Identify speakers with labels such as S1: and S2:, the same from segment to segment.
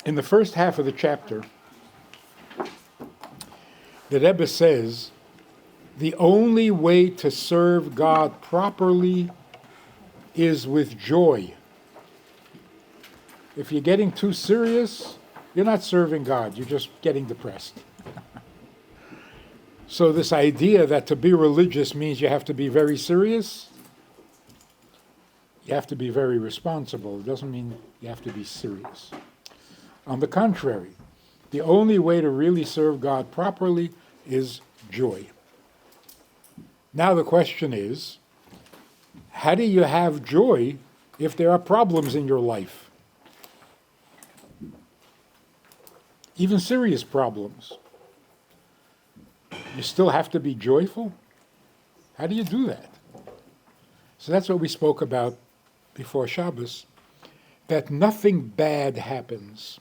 S1: In the first half of the chapter, the Rebbe says, the only way to serve God properly is with joy. If you're getting too serious, you're not serving God, you're just getting depressed. So this idea that to be religious means you have to be very serious, you have to be very responsible. It doesn't mean you have to be serious. On the contrary, the only way to really serve God properly is joy. Now the question is, how do you have joy if there are problems in your life? Even serious problems. You still have to be joyful? How do you do that? So that's what we spoke about before Shabbos, that nothing bad happens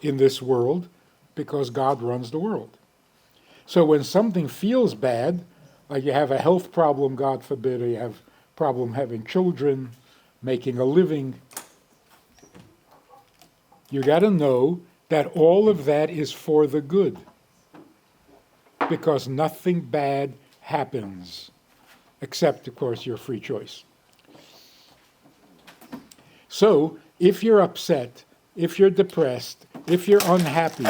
S1: in this world because God runs the world. So when something feels bad, like you have a health problem, God forbid, or you have a problem having children, making a living, you got to know that all of that is for the good, because nothing bad happens, except, of course, your free choice. So, if you're upset, if you're depressed, if you're unhappy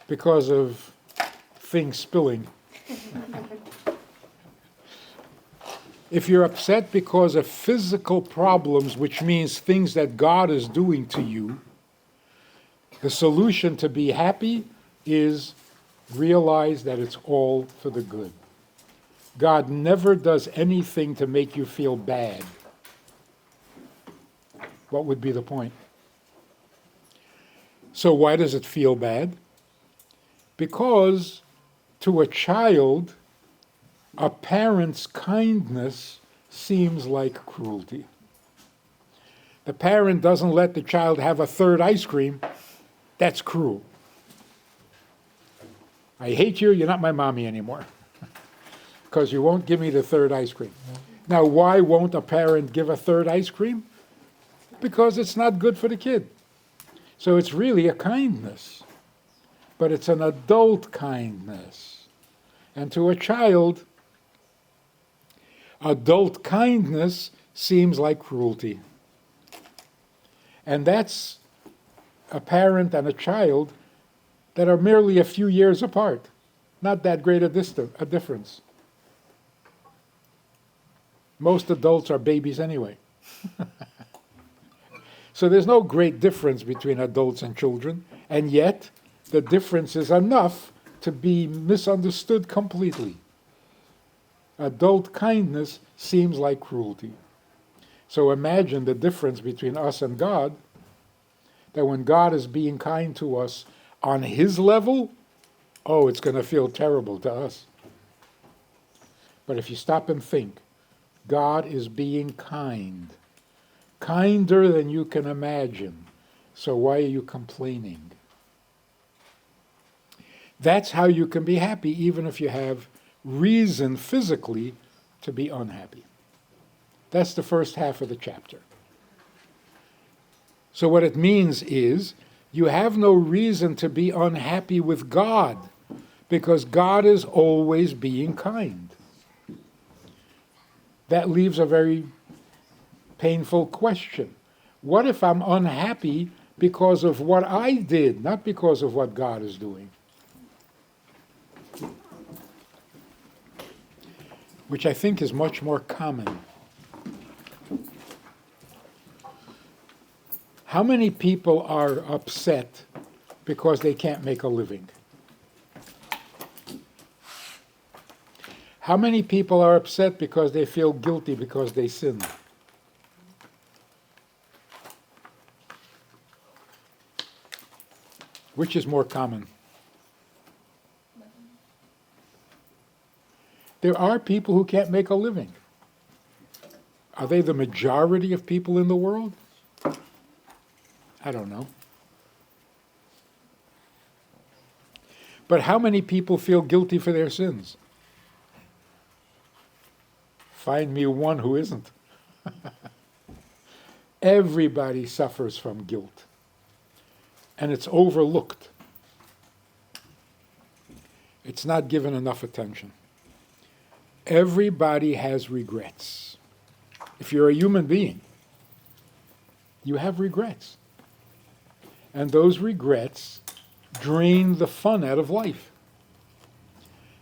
S1: because of things spilling, if you're upset because of physical problems, which means things that God is doing to you, the solution to be happy is realize that it's all for the good. God never does anything to make you feel bad. What would be the point? So why does it feel bad? Because to a child, a parent's kindness seems like cruelty. The parent doesn't let the child have a third ice cream. That's cruel. I hate you, you're not my mommy anymore, because you won't give me the third ice cream. Now, why won't a parent give a third ice cream? Because it's not good for the kid. So it's really a kindness, but it's an adult kindness. And to a child, adult kindness seems like cruelty. And that's a parent and a child that are merely a few years apart, not that great a difference. Most adults are babies anyway. So there's no great difference between adults and children, and yet the difference is enough to be misunderstood completely. Adult kindness seems like cruelty. So imagine the difference between us and God, that when God is being kind to us on His level, oh, it's going to feel terrible to us. But if you stop and think, God is being kind, kinder than you can imagine. So why are you complaining? That's how you can be happy, even if you have reason physically to be unhappy. That's the first half of the chapter. So what it means is, you have no reason to be unhappy with God, because God is always being kind. That leaves a very painful question. What if I'm unhappy because of what I did, not because of what God is doing? Which I think is much more common. How many people are upset because they can't make a living? How many people are upset because they feel guilty because they sinned? Which is more common? There are people who can't make a living. Are they the majority of people in the world? I don't know. But how many people feel guilty for their sins? Find me one who isn't. Everybody suffers from guilt, and it's overlooked. It's not given enough attention. Everybody has regrets. If you're a human being, you have regrets. And those regrets drain the fun out of life.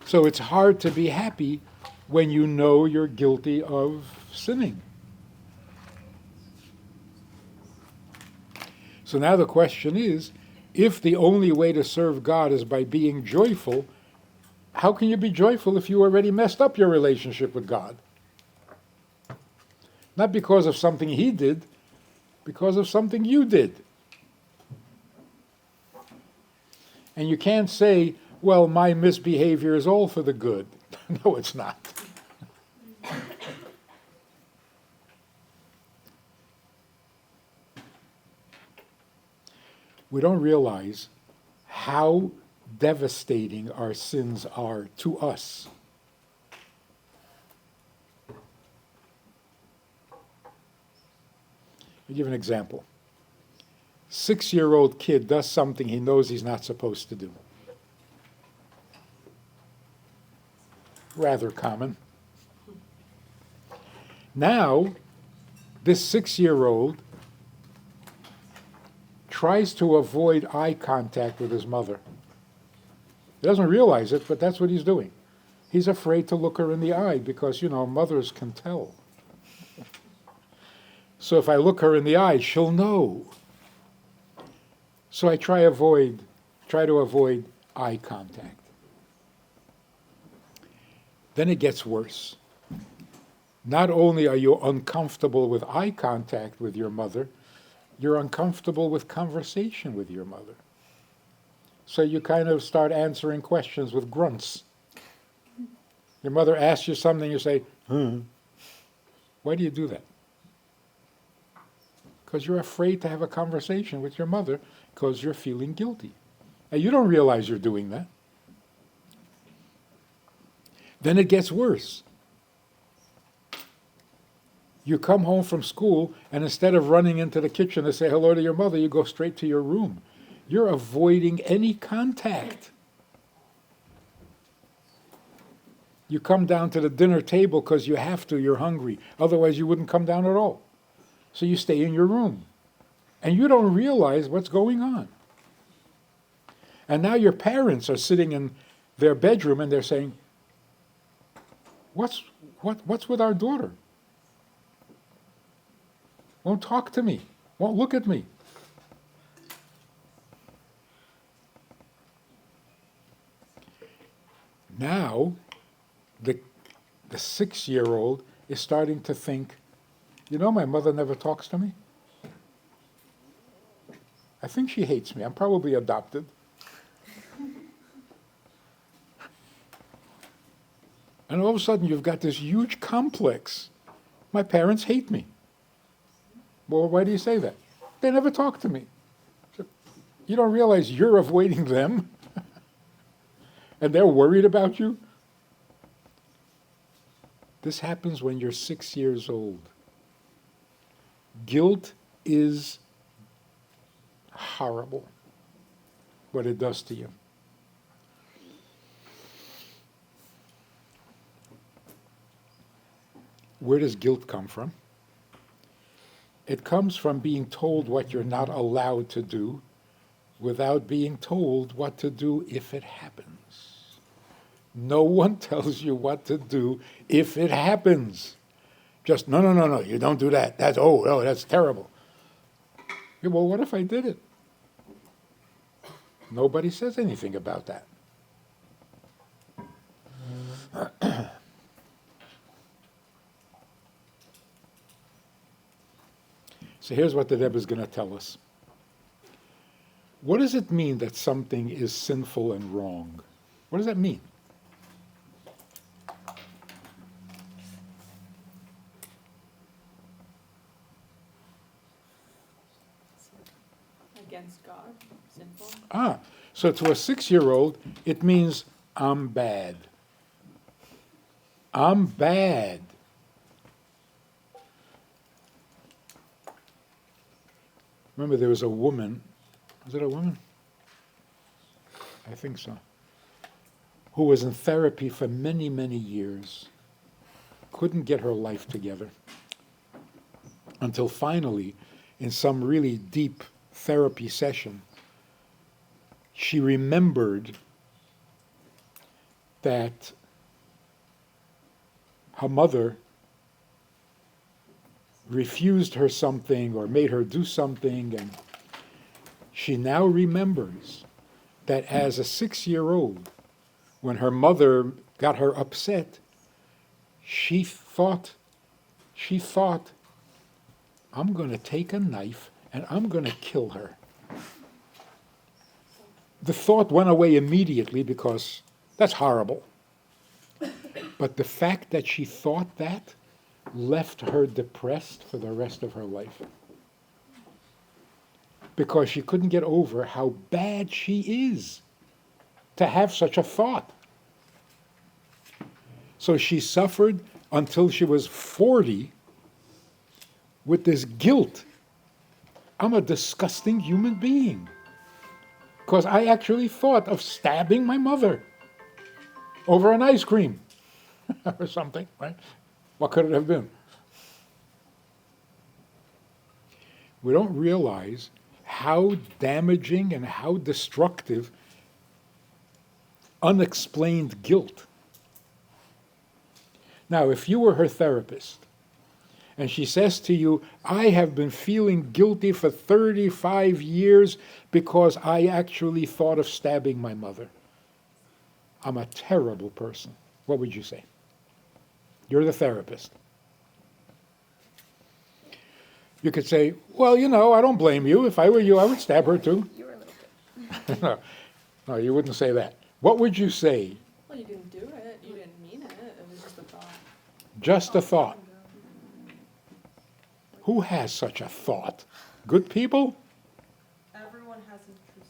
S1: So it's hard to be happy when you know you're guilty of sinning. So now the question is, if the only way to serve God is by being joyful, how can you be joyful if you already messed up your relationship with God? Not because of something He did, because of something you did. And you can't say, well, my misbehavior is all for the good. No, it's not. We don't realize how devastating our sins are to us. I'll give an example. 6-year-old kid does something he knows he's not supposed to do. Rather common. Now, this 6-year-old tries to avoid eye contact with his mother. He doesn't realize it, but that's what he's doing. He's afraid to look her in the eye because, mothers can tell. So if I look her in the eye, she'll know. So I try to avoid eye contact. Then it gets worse. Not only are you uncomfortable with eye contact with your mother, you're uncomfortable with conversation with your mother. So you kind of start answering questions with grunts. Your mother asks you something, you say, Why do you do that? Because you're afraid to have a conversation with your mother because you're feeling guilty. And you don't realize you're doing that. Then it gets worse. You come home from school, and instead of running into the kitchen to say hello to your mother, you go straight to your room. You're avoiding any contact. You come down to the dinner table because you have to, you're hungry. Otherwise you wouldn't come down at all. So you stay in your room. And you don't realize what's going on. And now your parents are sitting in their bedroom and they're saying, What's with our daughter? Won't talk to me, won't look at me. Now, the 6-year-old is starting to think, my mother never talks to me. I think she hates me. I'm probably adopted. And all of a sudden you've got this huge complex. My parents hate me. Well, why do you say that? They never talk to me. So you don't realize you're avoiding them and they're worried about you? This happens when you're 6 years old. Guilt is horrible, what it does to you. Where does guilt come from? It comes from being told what you're not allowed to do without being told what to do if it happens. No one tells you what to do if it happens. Just, no, you don't do that. That's terrible. Yeah, well, what if I did it? Nobody says anything about that. So here's what the Rebbe is going to tell us. What does it mean that something is sinful and wrong? What does that mean?
S2: Against God, sinful.
S1: So to a 6-year-old, it means I'm bad. I'm bad. Remember, there was a woman, was it a woman? I think so. Who was in therapy for many, many years. Couldn't get her life together. Until finally, in some really deep therapy session, she remembered that her mother refused her something or made her do something, and she now remembers that as a 6-year-old, when her mother got her upset, she thought, I'm going to take a knife and I'm going to kill her. The thought went away immediately because that's horrible. But the fact that she thought that left her depressed for the rest of her life. Because she couldn't get over how bad she is to have such a thought. So she suffered until she was 40 with this guilt. I'm a disgusting human being. Because I actually thought of stabbing my mother over an ice cream or something, right? What could it have been? We don't realize how damaging and how destructive unexplained guilt. Now, if you were her therapist, and she says to you, I have been feeling guilty for 35 years because I actually thought of stabbing my mother. I'm a terrible person. What would you say? You're the therapist. You could say, well, I don't blame you. If I were you, I would stab her too.
S2: You were a little bit.
S1: No, you wouldn't say that. What would you say?
S2: Well, you didn't do it. You didn't mean it. It was just a thought.
S1: Just a thought. Who has such a thought? Good people?
S3: Everyone has intrusive thoughts.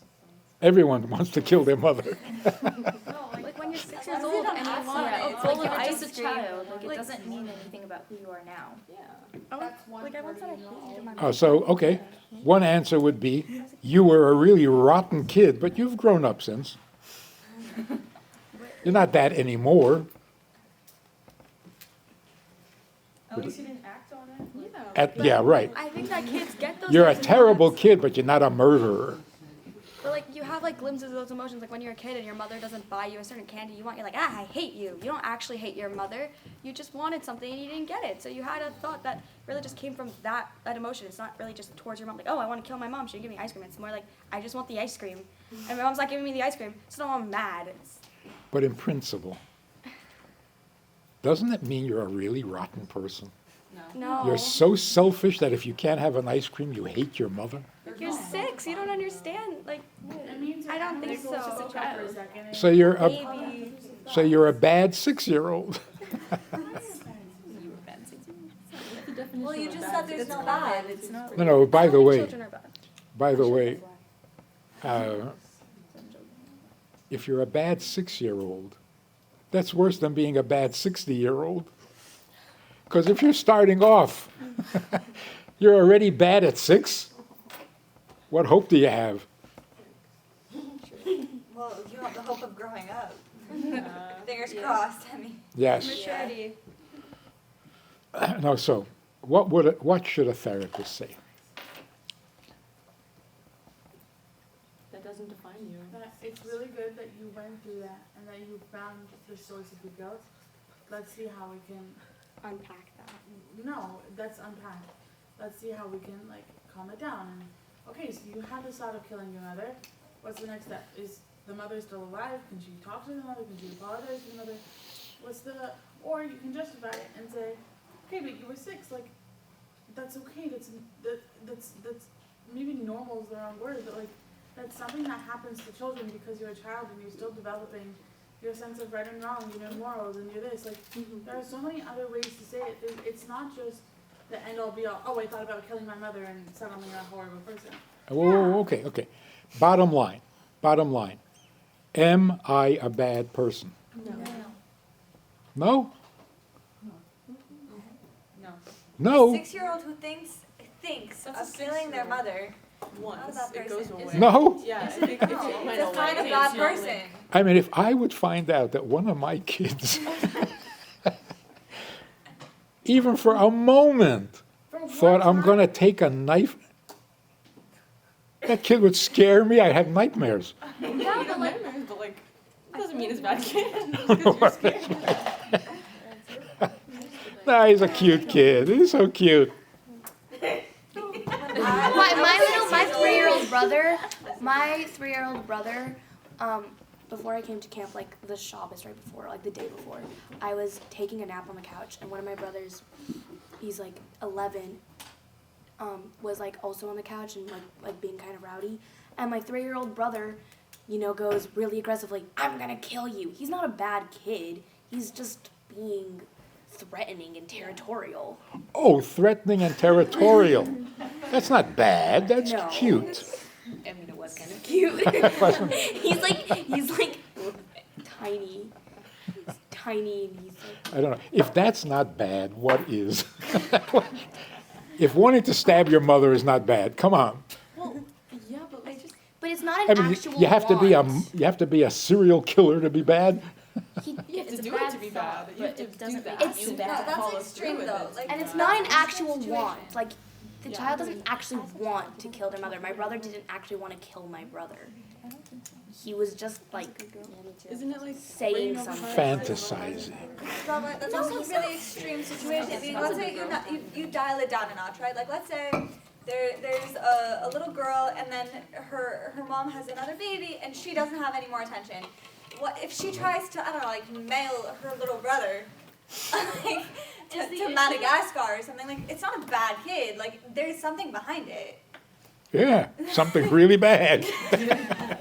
S1: Everyone wants to kill their mother.
S4: No, like when you're 6 years old and you want a
S3: It's
S4: bowl
S3: like
S4: of
S3: you're
S4: ice
S3: just
S4: cream.
S3: child.
S4: Like, it doesn't mean anything about who you are now.
S2: Yeah.
S4: I once said I hated my
S1: Oh, so, okay. One answer would be, you were a really rotten kid, but you've grown up since. You're not that anymore.
S3: At least you didn't act on it.
S2: Yeah.
S1: Yeah, right.
S4: I think that kids get those.
S1: You're a
S4: types of
S1: terrible
S4: moments.
S1: kid, but you're not a murderer.
S4: But like you have like glimpses of those emotions, like when you're a kid and your mother doesn't buy you a certain candy you want, you're like, I hate you. You don't actually hate your mother. You just wanted something and you didn't get it. So you had a thought that really just came from that emotion. It's not really just towards your mom, like, oh, I want to kill my mom. She didn't give me ice cream. It's more like, I just want the ice cream. And my mom's not giving me the ice cream, so now I'm mad.
S1: But in principle, doesn't it mean you're a really rotten person?
S4: No.
S1: You're so selfish that if you can't have an ice cream, you hate your mother?
S4: You're 6. You don't understand. Like, I don't think so.
S3: Just a child.
S1: So you're a,
S4: Maybe.
S1: so you're a bad 6-year-old.
S3: Well, you just said there's no bad. It's not.
S1: No, by the way,
S4: Children are bad.
S1: if you're a bad 6-year-old, that's worse than being a bad 60-year-old. Because if you're starting off, you're already bad at 6, what hope do you have?
S5: Well, you have the hope of growing up. Fingers crossed. I mean,
S1: Yes.
S4: Maturity.
S1: No, so what should a therapist say?
S2: That doesn't define you.
S3: But it's really good that you went through that and that you found the source of your guilt. Let's see how we can.
S4: Unpack that.
S3: No, that's unpacked. Let's see how we can calm it down. And okay, so you had this thought of killing your mother. What's the next step? Is the mother still alive? Can she talk to the mother? Can she apologize to the mother? Or you can justify it and say, okay, but you were 6. That's okay. That's maybe normal is the wrong word, but that's something that happens to children because you're a child and you're still developing your sense of right and wrong, morals, and you're this. There are so many other ways to say it. It's not just the end all be all. Oh, I thought about killing my mother and suddenly I'm a horrible person.
S1: Whoa, okay. Bottom line. Am I a bad person? No?
S5: no.
S1: No?
S5: 6-year-old who thinks of killing their mother
S2: once,
S5: Not a bad
S2: it goes
S5: person.
S2: away.
S1: No.
S2: Yeah, I think if you
S5: No,
S2: went
S5: just
S2: away,
S5: find a
S2: it's
S5: bad
S2: not
S5: person.
S1: I mean, if I would find out that one of my kids, even for a moment, thought I'm going to take a knife, that kid would scare me. I'd have nightmares.
S2: Yeah, but nightmares, but like, it doesn't mean it's a bad kid. Just 'cause you're scared.
S1: Nah, he's a cute kid. He's so cute.
S4: My 3-year-old brother, before I came to camp, like the Shabbos right before, like the day before, I was taking a nap on the couch, and one of my brothers, he's like 11, was like also on the couch and like being kind of rowdy, and my 3-year-old brother, goes really aggressively, "I'm gonna kill you." He's not a bad kid. He's just being threatening and territorial.
S1: Oh, threatening and territorial. That's not bad. That's
S4: No.
S1: cute.
S4: I mean, it was kind of cute. he's like tiny. He's tiny and he's like.
S1: I don't know. If that's not bad, what is? If wanting to stab your mother is not bad, come on.
S2: Well, yeah, but like,
S4: But it's not
S1: I
S4: an
S1: mean,
S4: actual
S1: you have to
S4: want.
S1: be a serial killer to be bad.
S2: you have to
S6: It's a
S2: do
S6: bad
S2: it to be
S6: thought,
S2: bad. You have
S6: but
S2: to
S6: it
S2: do
S6: doesn't
S2: that.
S6: make
S4: It's-
S2: You
S5: No,
S2: have to
S5: that's
S2: follow
S5: extreme
S2: through with
S5: though.
S2: it.
S5: Like,
S4: And it's
S5: that's
S4: not an
S5: the
S4: actual
S5: situation.
S4: want. Like the
S2: Yeah.
S4: child doesn't actually want to kill their mother. My brother didn't actually want to kill my brother. He was just like
S2: Isn't it like
S4: saying
S2: bringing over
S4: something.
S2: hearts?
S1: Fantasizing.
S5: Well, but that's also a really extreme situation. I mean, let's say you dial it down a notch, right? Like, let's say there's a little girl, and then her mom has another baby, and she doesn't have any more attention. What if she tries to, I don't know, like mail her little brother, like to Madagascar or something? Like, it's not a bad kid. Like, there's something behind it.
S1: Yeah, something really bad.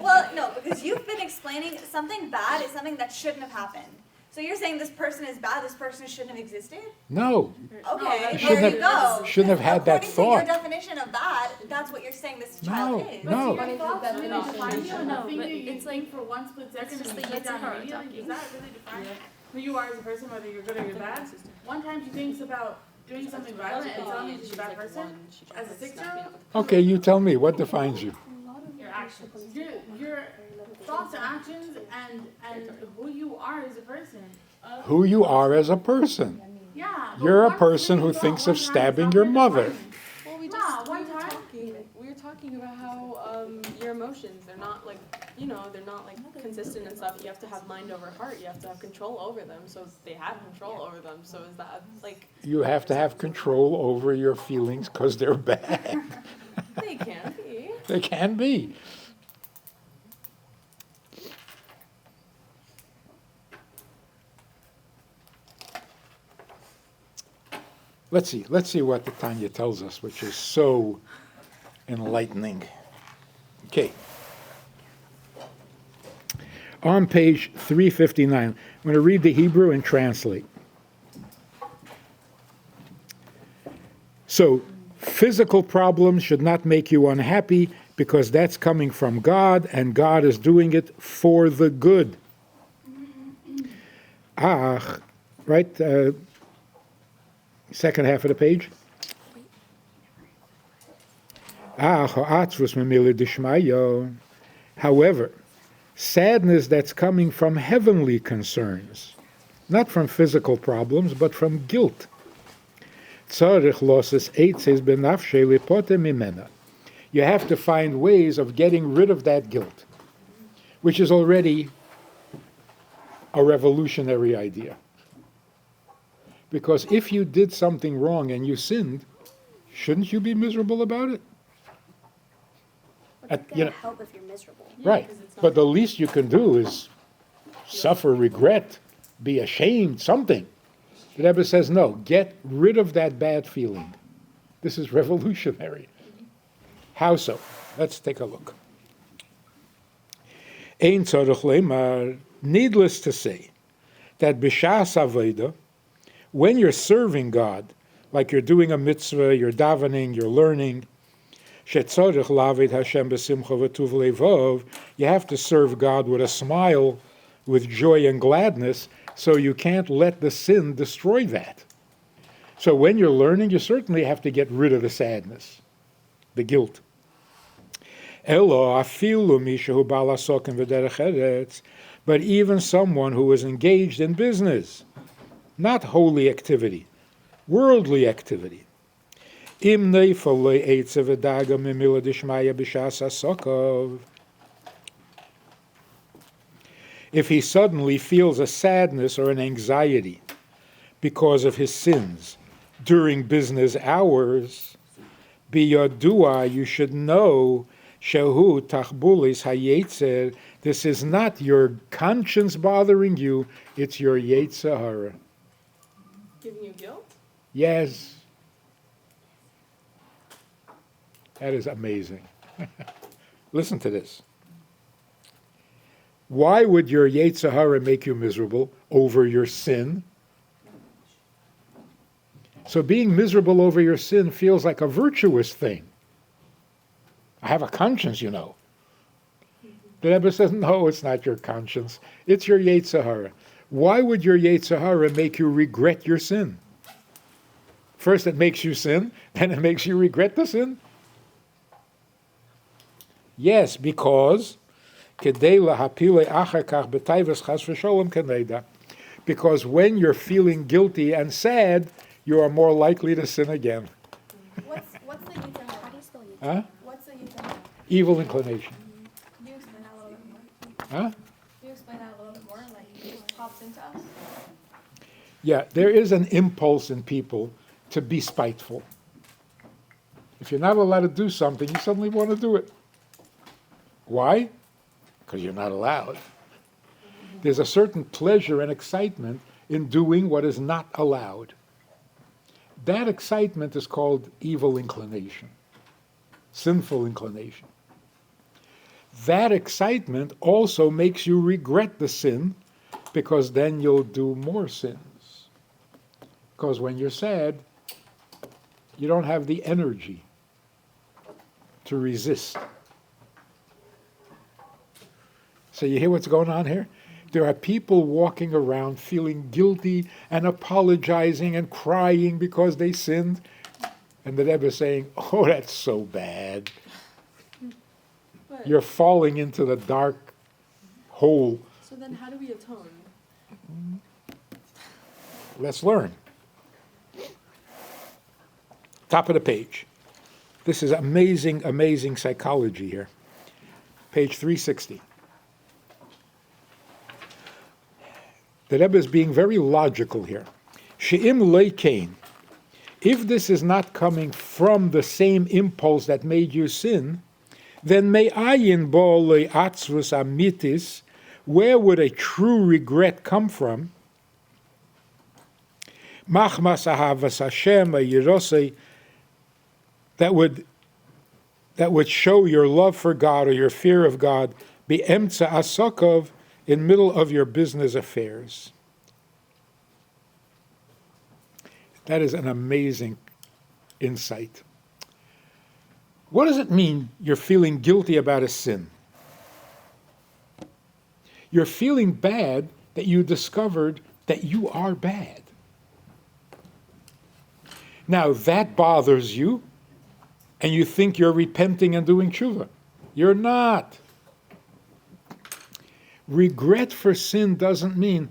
S5: Well, no, because you've been explaining something bad is something that shouldn't have happened. So you're saying this person is bad, this person shouldn't have existed?
S1: No,
S5: Okay,
S1: Shouldn't
S5: there you
S1: have-
S5: go.
S1: shouldn't have had that
S5: According
S1: thought.
S5: to your definition of bad, that's what you're saying this child
S1: No,
S5: is.
S1: no.
S3: But your thoughts really define you, and
S6: No,
S3: the thing
S6: but
S3: that you
S6: it's
S3: think
S6: like-
S3: for one split second
S6: just
S3: and you
S6: the
S3: shut down
S6: Yitzhak
S3: immediately,
S6: talking.
S3: does that really define who you are as a person, whether you're good or you're bad? One time she thinks about doing something violent and telling you she's a bad person, as a 6-year-old,
S1: Okay, you tell me, what defines you?
S3: your actions, your thoughts and actions, and who you are as a person.
S1: Who you are as a person.
S3: Yeah. but
S1: You're a
S3: one
S1: person who
S3: single
S1: thinks
S3: thought
S1: of
S3: one time
S1: stabbing
S3: is
S1: your
S3: not
S1: mother.
S3: gonna define you.
S2: Well, we
S3: Nah,
S2: just
S3: one time.
S2: we were talking about how your emotions, they're not like, they're not like consistent and stuff. You have to have mind over heart. You have to have control over them. So they have control over them. So is that like
S1: You have to have control over your feelings because they're bad.
S2: they can be?
S1: They can be. Let's see what the Tanya tells us, which is so enlightening. Okay. On page 359, I'm going to read the Hebrew and translate. So, physical problems should not make you unhappy because that's coming from God and God is doing it for the good. Right? Second half of the page. However, sadness that's coming from heavenly concerns, not from physical problems, but from guilt. You have to find ways of getting rid of that guilt, which is already a revolutionary idea. Because if you did something wrong and you sinned, shouldn't you be miserable about it?
S4: It's gonna help if you're miserable.
S1: Right. But the least you can do is suffer regret, be ashamed, something. The Rebbe says, no, get rid of that bad feeling. This is revolutionary. How so? Let's take a look. Ein tzorich leimar, needless to say, that b'shas avoda, when you're serving God, like you're doing a mitzvah, you're davening, you're learning, shetzorich lavid Hashem b'simcha v'tuv levov, you have to serve God with a smile, with joy and gladness, so you can't let the sin destroy that. So when you're learning, you certainly have to get rid of the sadness, the guilt. Elo afilu mishahu ba'al asokim v'derech eretz, but even someone who is engaged in business, not holy activity, worldly activity. Im neifel lo eitze v'daga mimila dishmaya b'shas asokov. If he suddenly feels a sadness or an anxiety because of his sins during business hours, biyodua, you should know, shehu tachbulis hayetzer, this is not your conscience bothering you, it's your yetzer hara.
S2: Giving you guilt?
S1: Yes. That is amazing. Listen to this. Why would your yetzer hara make you miserable over your sin? So being miserable over your sin feels like a virtuous thing. I have a conscience, you know. The Rebbe says, no, it's not your conscience. It's your yetzer hara. Why would your yetzer hara make you regret your sin? First it makes you sin, then it makes you regret the sin. Yes, because because when you're feeling guilty and sad, you are more likely to sin again.
S4: What's the yetzer hara? How do you spell yetzer
S1: Huh?
S4: hara? What's the yetzer hara?
S1: Evil inclination.
S4: Can you explain that a little bit more?
S1: Huh?
S4: Can you explain that a little bit more? Like, it just pops into us?
S1: Yeah, there is an impulse in people to be spiteful. If you're not allowed to do something, you suddenly want to do it. Why? Because you're not allowed. There's a certain pleasure and excitement in doing what is not allowed. That excitement is called evil inclination, sinful inclination. That excitement also makes you regret the sin, because then you'll do more sins. Because when you're sad, you don't have the energy to resist. So you hear what's going on here? There are people walking around feeling guilty and apologizing and crying because they sinned. And the Rebbe is saying, oh, that's so bad.
S2: But,
S1: You're falling into the dark hole.
S2: so then how do we atone?
S1: Let's learn. Top of the page. This is amazing, amazing psychology here. Page 360. The Rebbe is being very logical here. She'im leikein. If this is not coming from the same impulse that made you sin, then me'ayin bo le'atzvus amitis, where would a true regret come from? Machmas ahavas Hashem yirosei, that would show your love for God or your fear of God, be'emtza asokov, in middle of your business affairs. That is an amazing insight. What does it mean you're feeling guilty about a sin? You're feeling bad that you discovered that you are bad. Now that bothers you, and you think you're repenting and doing tshuva. You're not. Regret for sin doesn't mean,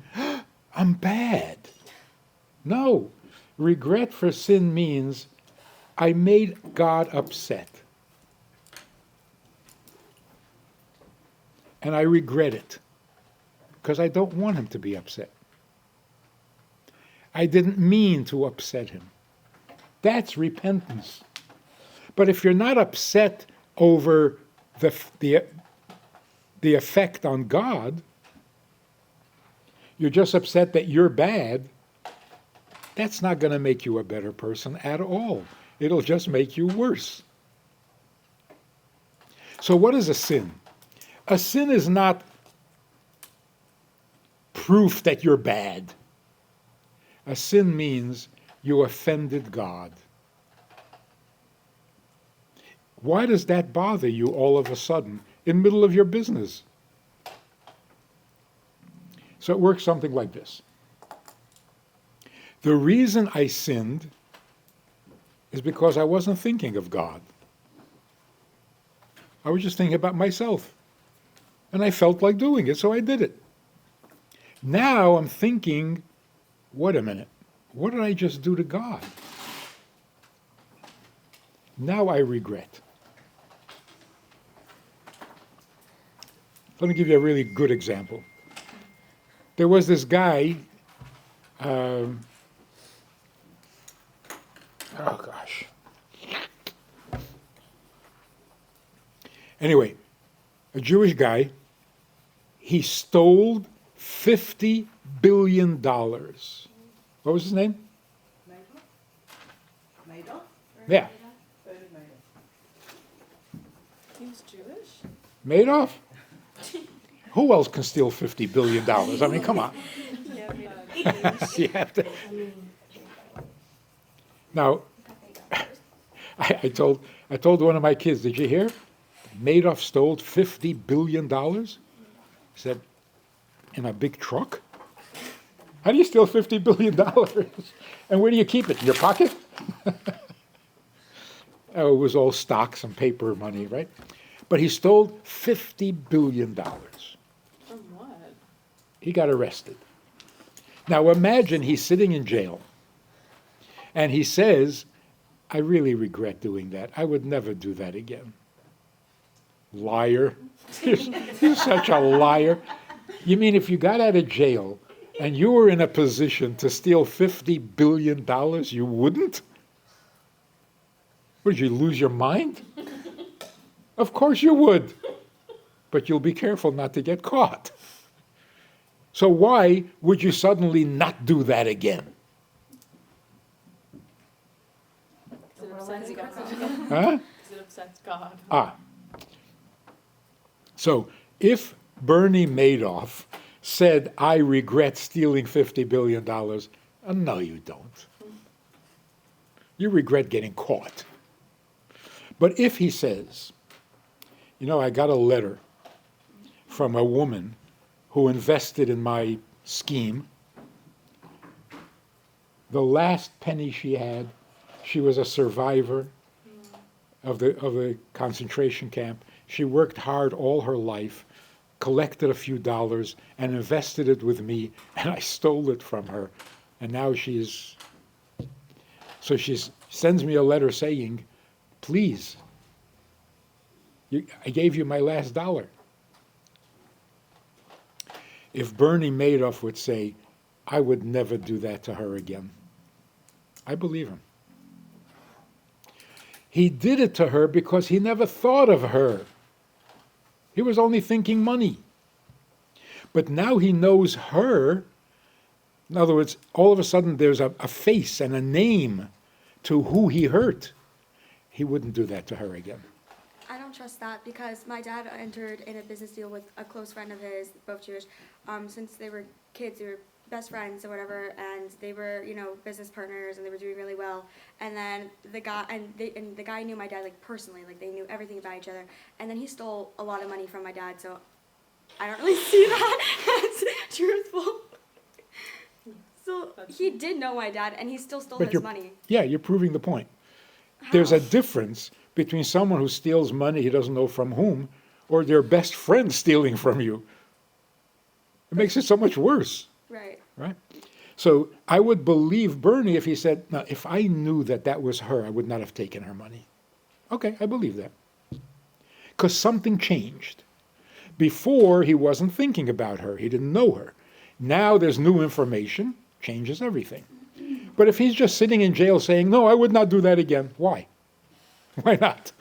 S1: I'm bad. No. Regret for sin means, I made God upset. And I regret it. Because I don't want him to be upset. I didn't mean to upset him. That's repentance. But if you're not upset over the effect on God, you're just upset that you're bad, that's not going to make you a better person at all. It'll just make you worse. So what is a sin? A sin is not proof that you're bad. A sin means you offended God. Why does that bother you all of a sudden in the middle of your business? So it works something like this. The reason I sinned is because I wasn't thinking of God. I was just thinking about myself. And I felt like doing it, so I did it. Now I'm thinking, wait a minute, what did I just do to God? Now I regret. Let me give you a really good example. There was this guy, oh gosh. Anyway, a Jewish guy, he stole $50 billion. What was his name?
S3: Madoff?
S1: Yeah.
S2: He was Jewish?
S1: Madoff? Who else can steal $50 billion? I mean, come on. You have to. Now, I told one of my kids, did you hear? Madoff stole $50 billion? He said, in a big truck? How do you steal $50 billion? And where do you keep it? In your pocket? Oh, it was all stocks and paper money, right? But he stole $50 billion.
S2: From what?
S1: He got arrested. Now imagine he's sitting in jail and he says, I really regret doing that. I would never do that again. Liar. You're such a liar. You mean if you got out of jail and you were in a position to steal $50 billion, you wouldn't? Would you lose your mind? Of course you would. But you'll be careful not to get caught. So why would you suddenly not do that again?
S2: Because it upsets God.
S1: Huh?
S2: Because it upsets God.
S1: So if Bernie Madoff said, I regret stealing $50 billion, no, you don't. You regret getting caught. But if he says, you know, I got a letter from a woman who invested in my scheme. The last penny she had, she was a survivor of the concentration camp. She worked hard all her life, collected a few dollars, and invested it with me, and I stole it from her. And now she sends me a letter saying, please, I gave you my last dollar. If Bernie Madoff would say, I would never do that to her again, I believe him. He did it to her because he never thought of her. He was only thinking money. But now he knows her. In other words, all of a sudden there's a face and a name to who he hurt. He wouldn't do that to her again.
S4: I don't trust that because my dad entered in a business deal with a close friend of his, both Jewish. Since they were kids, they were best friends or whatever, and they were, business partners, and they were doing really well. And then the guy knew my dad like personally, like they knew everything about each other. And then he stole a lot of money from my dad, so I don't really see that as truthful. So he did know my dad, and he still stole his money.
S1: Yeah, you're proving the point.
S4: How?
S1: There's a difference between someone who steals money he doesn't know from whom, or their best friend stealing from you. It makes it so much worse.
S4: Right.
S1: Right? So I would believe Bernie if he said, no, if I knew that was her, I would not have taken her money. Okay, I believe that. Because something changed. Before, he wasn't thinking about her. He didn't know her. Now there's new information, changes everything. But if he's just sitting in jail saying, no, I would not do that again, why? Why not?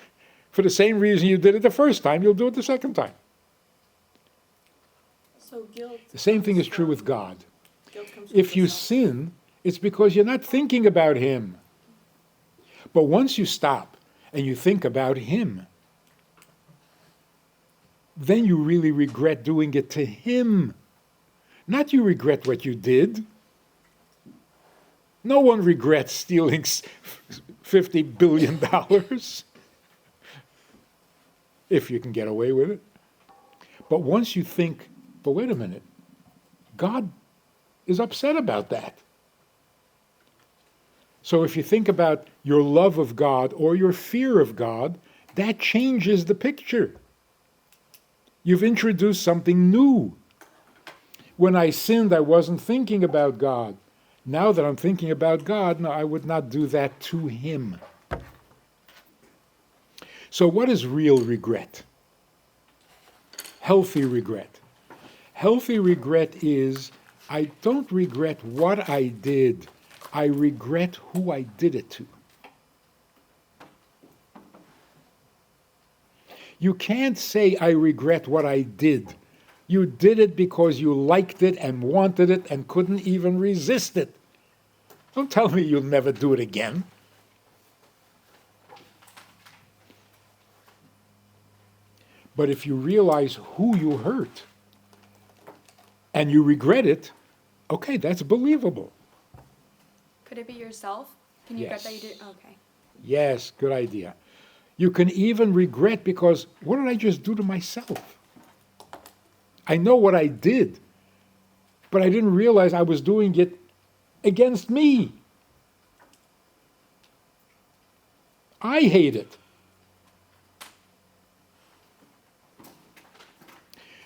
S1: For the same reason you did it the first time, you'll do it the second time.
S2: So guilt.
S1: The same thing is true with God.
S2: Guilt comes from
S1: If you
S2: yourself.
S1: sin, it's because you're not thinking about him. But once you stop and you think about him, then you really regret doing it to him. Not you regret what you did. No one regrets stealing $50 billion if you can get away with it. But once you think, but wait a minute, God is upset about that. So if you think about your love of God or your fear of God, that changes the picture. You've introduced something new. When I sinned, I wasn't thinking about God. Now that I'm thinking about God, no, I would not do that to him. So what is real regret? Healthy regret. Healthy regret is, I don't regret what I did, I regret who I did it to. You can't say, I regret what I did. You did it because you liked it and wanted it and couldn't even resist it. Don't tell me you'll never do it again. But if you realize who you hurt and you regret it, okay, that's believable.
S4: Could it be yourself? Can you regret that you did? Okay.
S1: Yes, good idea. You can even regret because, what did I just do to myself? I know what I did, but I didn't realize I was doing it against me. I hate it.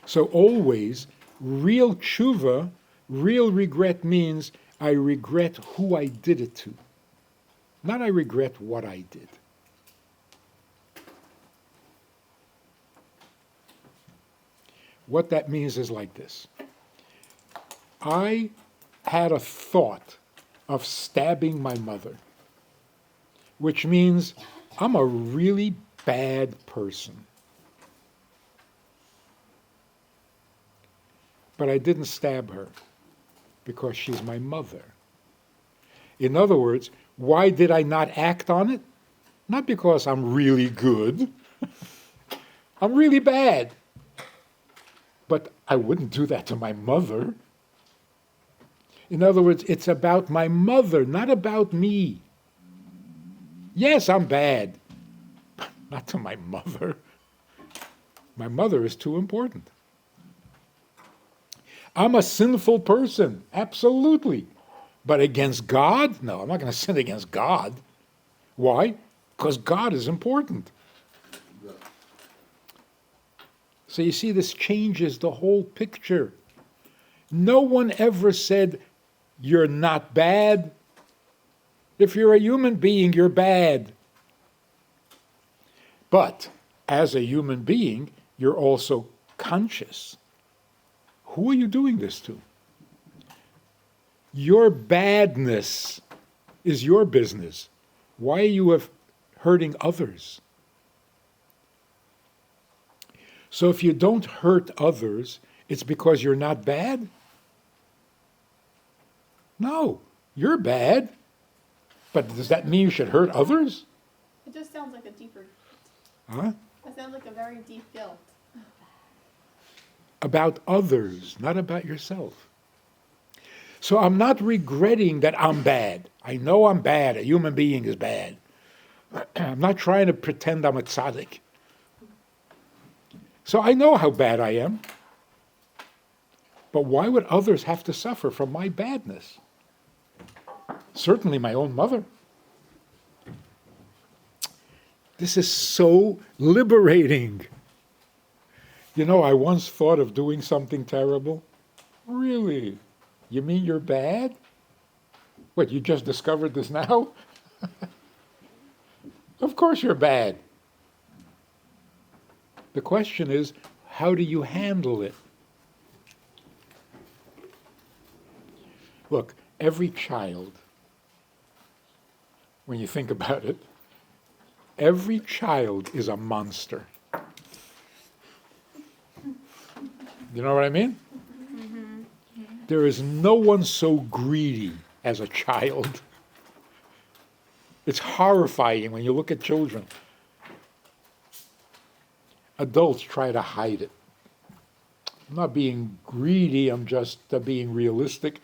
S1: So always, real tshuva, real regret means I regret who I did it to, not I regret what I did. What that means is like this. I had a thought of stabbing my mother, which means I'm a really bad person. But I didn't stab her because she's my mother. In other words, why did I not act on it? Not because I'm really good. I'm really bad. But I wouldn't do that to my mother. In other words, it's about my mother, not about me. Yes, I'm bad, but not to my mother. My mother is too important. I'm a sinful person, absolutely. But against God? No, I'm not going to sin against God. Why? Because God is important. So you see, this changes the whole picture. No one ever said, you're not bad. If you're a human being, you're bad. But as a human being, you're also conscious. Who are you doing this to? Your badness is your business. Why are you hurting others? So if you don't hurt others, it's because you're not bad? No, you're bad. But does that mean you should hurt others?
S6: It just sounds like a deeper.
S1: Huh?
S6: That sounds like a very deep guilt.
S1: About others, not about yourself. So I'm not regretting that I'm bad. I know I'm bad. A human being is bad. I'm not trying to pretend I'm a tzaddik. So I know how bad I am. But why would others have to suffer from my badness? Certainly my own mother. This is so liberating. You know, I once thought of doing something terrible. Really? You mean you're bad? What, you just discovered this now? Of course you're bad. The question is, how do you handle it? Look, every child, when you think about it, every child is a monster. You know what I mean? Mm-hmm. There is no one so greedy as a child. It's horrifying when you look at children. Adults try to hide it. I'm not being greedy, I'm just being realistic.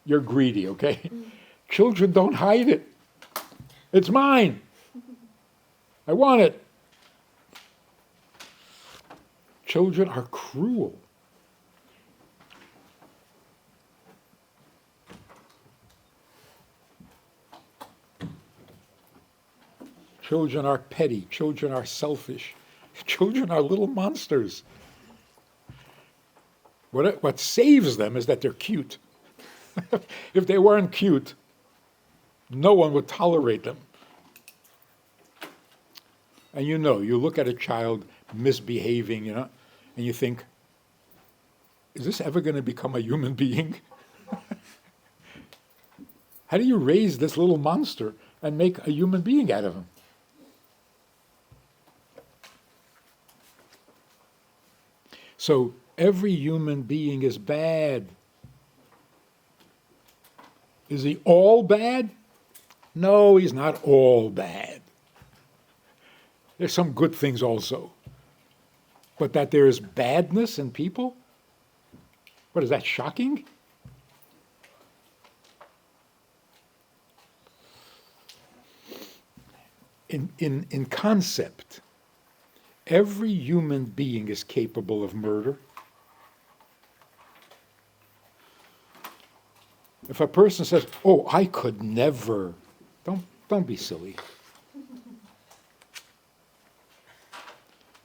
S1: You're greedy, okay? Mm. Children don't hide it. It's mine. I want it. Children are cruel. Children are petty. Children are selfish. Children are little monsters. What saves them is that they're cute. If they weren't cute, no one would tolerate them. And you look at a child misbehaving, and you think, is this ever going to become a human being? How do you raise this little monster and make a human being out of him? So every human being is bad. Is he all bad? No, he's not all bad. There's some good things also. But that there is badness in people? What is that, shocking? In concept, every human being is capable of murder. If a person says, "Oh, I could never," don't be silly.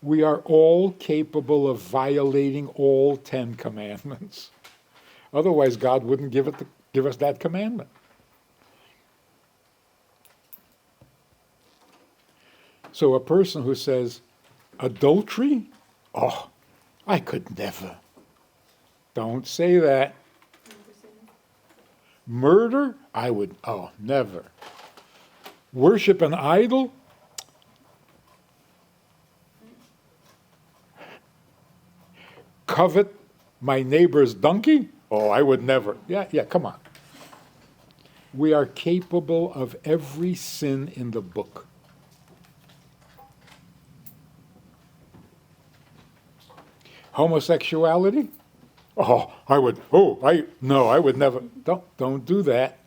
S1: We are all capable of violating all 10 commandments. Otherwise, God wouldn't give us that commandment. So a person who says, adultery? Oh, I could never. Don't say that. Murder? I would, never. Worship an idol? Covet my neighbor's donkey? Oh, I would never. Yeah, come on. We are capable of every sin in the book. Homosexuality? I would never. Don't do that.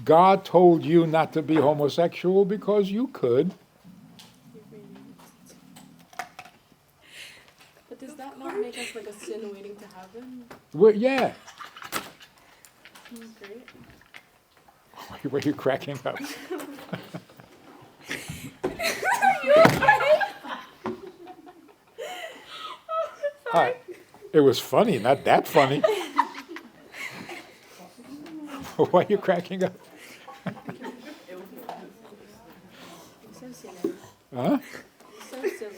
S1: God told you not to be homosexual because you could.
S2: But does that not make us like a sin waiting to happen?
S1: Yeah.
S2: Great.
S1: Why are you cracking up? It was funny, not that funny. Why are you cracking up?
S2: So silly.
S1: Huh?
S2: So silly.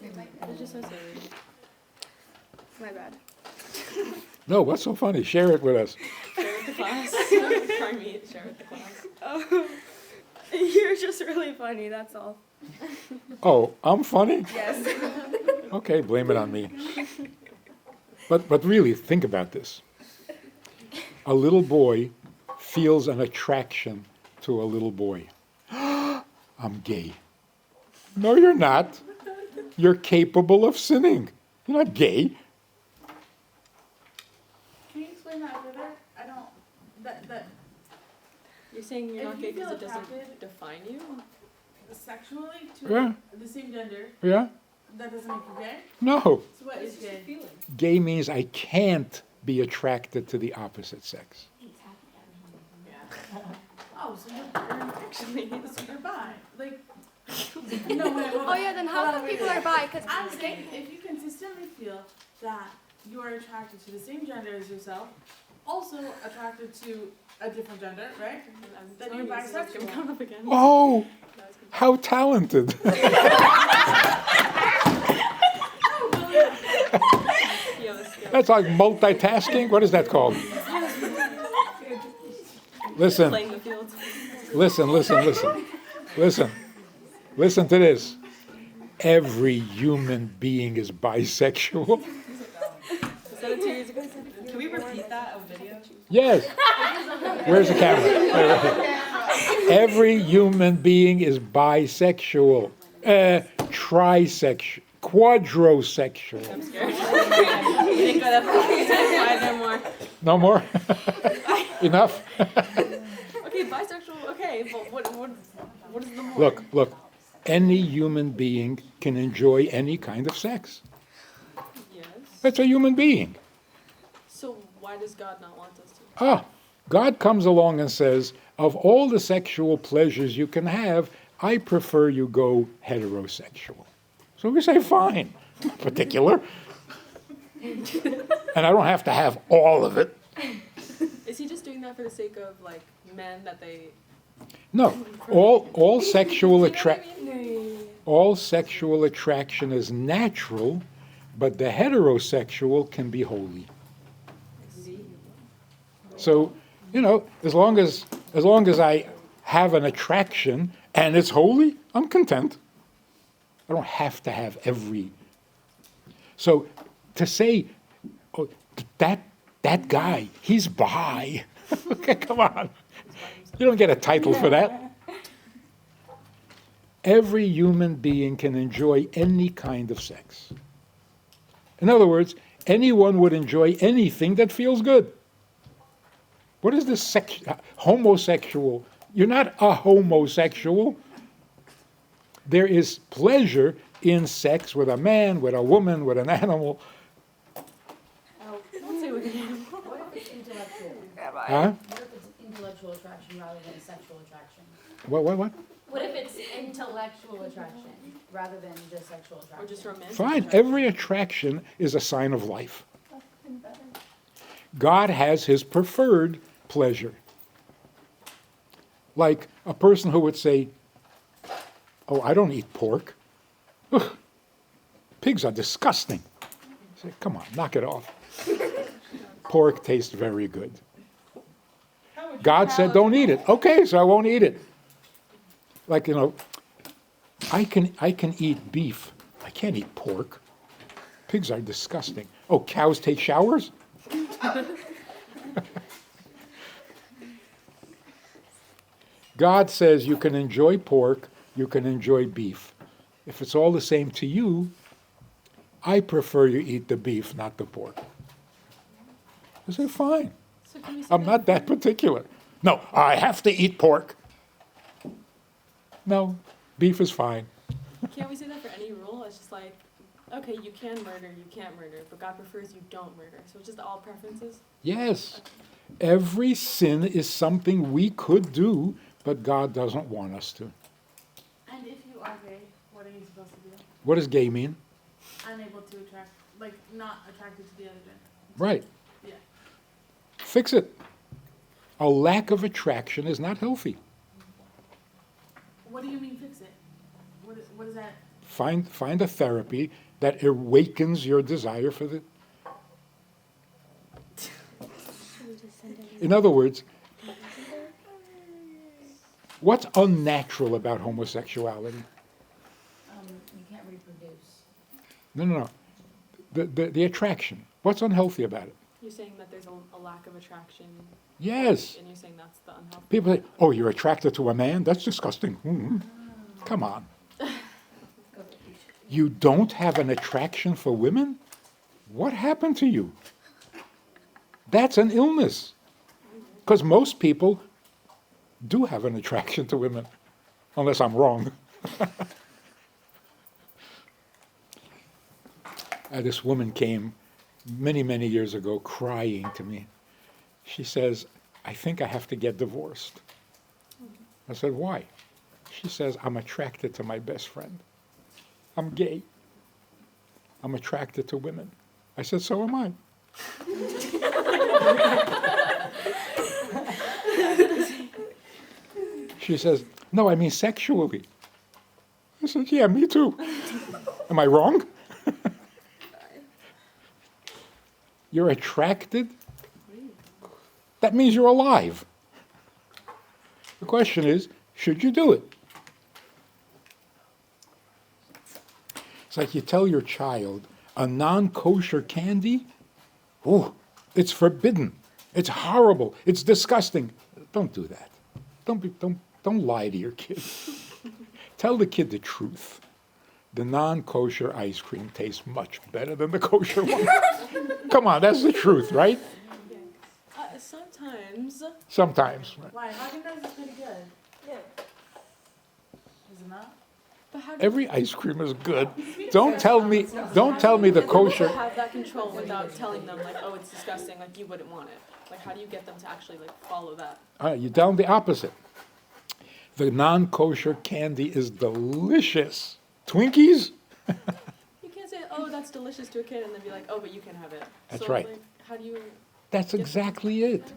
S2: It's just so silly. My bad.
S1: No, what's so funny? Share it with us.
S2: Share with the class. Try me. Share with the class.
S4: Oh, you're just really funny, that's all.
S1: Oh, I'm funny?
S4: Yes.
S1: Okay, blame it on me. But really, think about this. A little boy feels an attraction to a little boy. I'm gay. No, you're not. You're capable of sinning. You're not gay.
S3: Can you explain that further? I don't. That
S2: You're saying you're
S3: If
S2: not
S3: you
S2: gay because
S3: feel
S2: it doesn't
S3: attracted-
S2: define you?
S3: sexually to
S1: Yeah.
S3: the same gender,
S1: Yeah?
S3: that doesn't make you gay.
S1: No.
S3: So what is gay?
S1: Gay means I can't be attracted to the opposite sex.
S3: Oh, so you're bi. Like, no, wait,
S4: Oh yeah, then how come people are bi? Because
S3: I'm saying if you consistently feel that you are attracted to the same gender as yourself, also attracted to a different gender, right? Then you're bisexual.
S2: Come up again.
S1: Oh, how talented. That's like multitasking. What is that called? Listen,
S2: Playing the field.
S1: listen. Listen to this. Every human being is bisexual.
S2: Is that a 2 years ago? Can we repeat that on video?
S1: Yes. Where's the camera? Every human being is bisexual, trisexual, quadrosexual.
S2: I'm scared. You didn't go that far. No more.
S1: No more? Enough?
S2: Okay, bisexual, okay, but what is the more?
S1: Look. Any human being can enjoy any kind of sex.
S2: Yes.
S1: It's a human being.
S2: So why does God not want us to?
S1: God comes along and says, of all the sexual pleasures you can have, I prefer you go heterosexual. So we say, fine, particular. And I don't have to have all of it.
S2: Is he just doing that for the sake of like men that they?
S1: No, all sexual
S2: You know what I mean?
S1: all sexual attraction is natural, but the heterosexual can be holy. So, as long as I have an attraction and it's holy, I'm content. I don't have to have every. So to say, oh, that guy, he's bi. Okay, come on. You don't get a title for that. Every human being can enjoy any kind of sex. In other words, anyone would enjoy anything that feels good. What is this homosexual? You're not a homosexual. There is pleasure in sex with a man, with a woman, with an animal.
S2: Don't say with an animal.
S7: What if it's intellectual?
S1: Huh?
S7: What if it's intellectual attraction rather than sexual attraction?
S1: What?
S7: What if it's intellectual attraction rather than just sexual attraction?
S2: Or just romantic.
S1: Fine.
S2: attraction.
S1: Every attraction is a sign of life.
S6: That's even better.
S1: God has his preferred pleasure. Like a person who would say, oh, I don't eat pork. Ugh, pigs are disgusting. I say, come on, knock it off. Pork tastes very good. God said don't eat it. Okay, so I won't eat it. Like, I can eat beef. I can't eat pork. Pigs are disgusting. Oh, cows take showers? God says you can enjoy pork, you can enjoy beef. If it's all the same to you, I prefer you eat the beef, not the pork. I say, fine.
S2: So can we say
S1: I'm not that particular. No, I have to eat pork. No, beef is fine.
S2: Can't we say that for any rule? It's just like, okay, you can murder, you can't murder, but God prefers you don't murder. So it's just all preferences?
S1: Yes, every sin is something we could do, but God doesn't want us to.
S3: And if you are gay, what are you supposed to do?
S1: What does gay mean?
S3: Unable to attract, like not attracted to the other gender.
S1: Right.
S3: Yeah.
S1: Fix it. A lack of attraction is not healthy.
S3: What do you mean fix it? What is that?
S1: Find a therapy that awakens your desire for the. In other words, what's unnatural about homosexuality?
S7: You can't reproduce.
S1: No. The attraction. What's unhealthy about it?
S2: You're saying that there's a lack of attraction,
S1: Yes.
S2: and you're saying that's the unhealthy.
S1: People say, oh, you're attracted to a man? That's disgusting. Come on. You don't have an attraction for women? What happened to you? That's an illness. Because most people do have an attraction to women, unless I'm wrong. This woman came many, many years ago crying to me. She says, I think I have to get divorced. I said, why? She says, I'm attracted to my best friend. I'm gay. I'm attracted to women. I said, so am I. She says, no, I mean sexually. I said, yeah, me too. Am I wrong? You're attracted? That means you're alive. The question is, should you do it? It's like you tell your child a non-kosher candy, oh, it's forbidden. It's horrible. It's disgusting. Don't do that. Don't lie to your kid. Tell the kid the truth. The non-kosher ice cream tastes much better than the kosher one. Come on, that's the truth, right?
S2: Sometimes.
S1: Sometimes.
S3: Why? Haagen-Dazs is pretty good.
S2: Yeah.
S3: Is it not?
S2: But how do
S1: Every ice cream is good. Don't tell me the
S2: you
S1: kosher.
S2: have that control without telling them like, oh, it's disgusting, like you wouldn't want it? Like, how do you get them to actually like follow that?
S1: You tell them the opposite. The non-kosher candy is delicious. Twinkies?
S2: You can't say, "Oh, that's delicious" to a kid, and then be like, "Oh, but you can have it."
S1: That's
S2: so,
S1: right.
S2: Like, how do you?
S1: That's exactly it.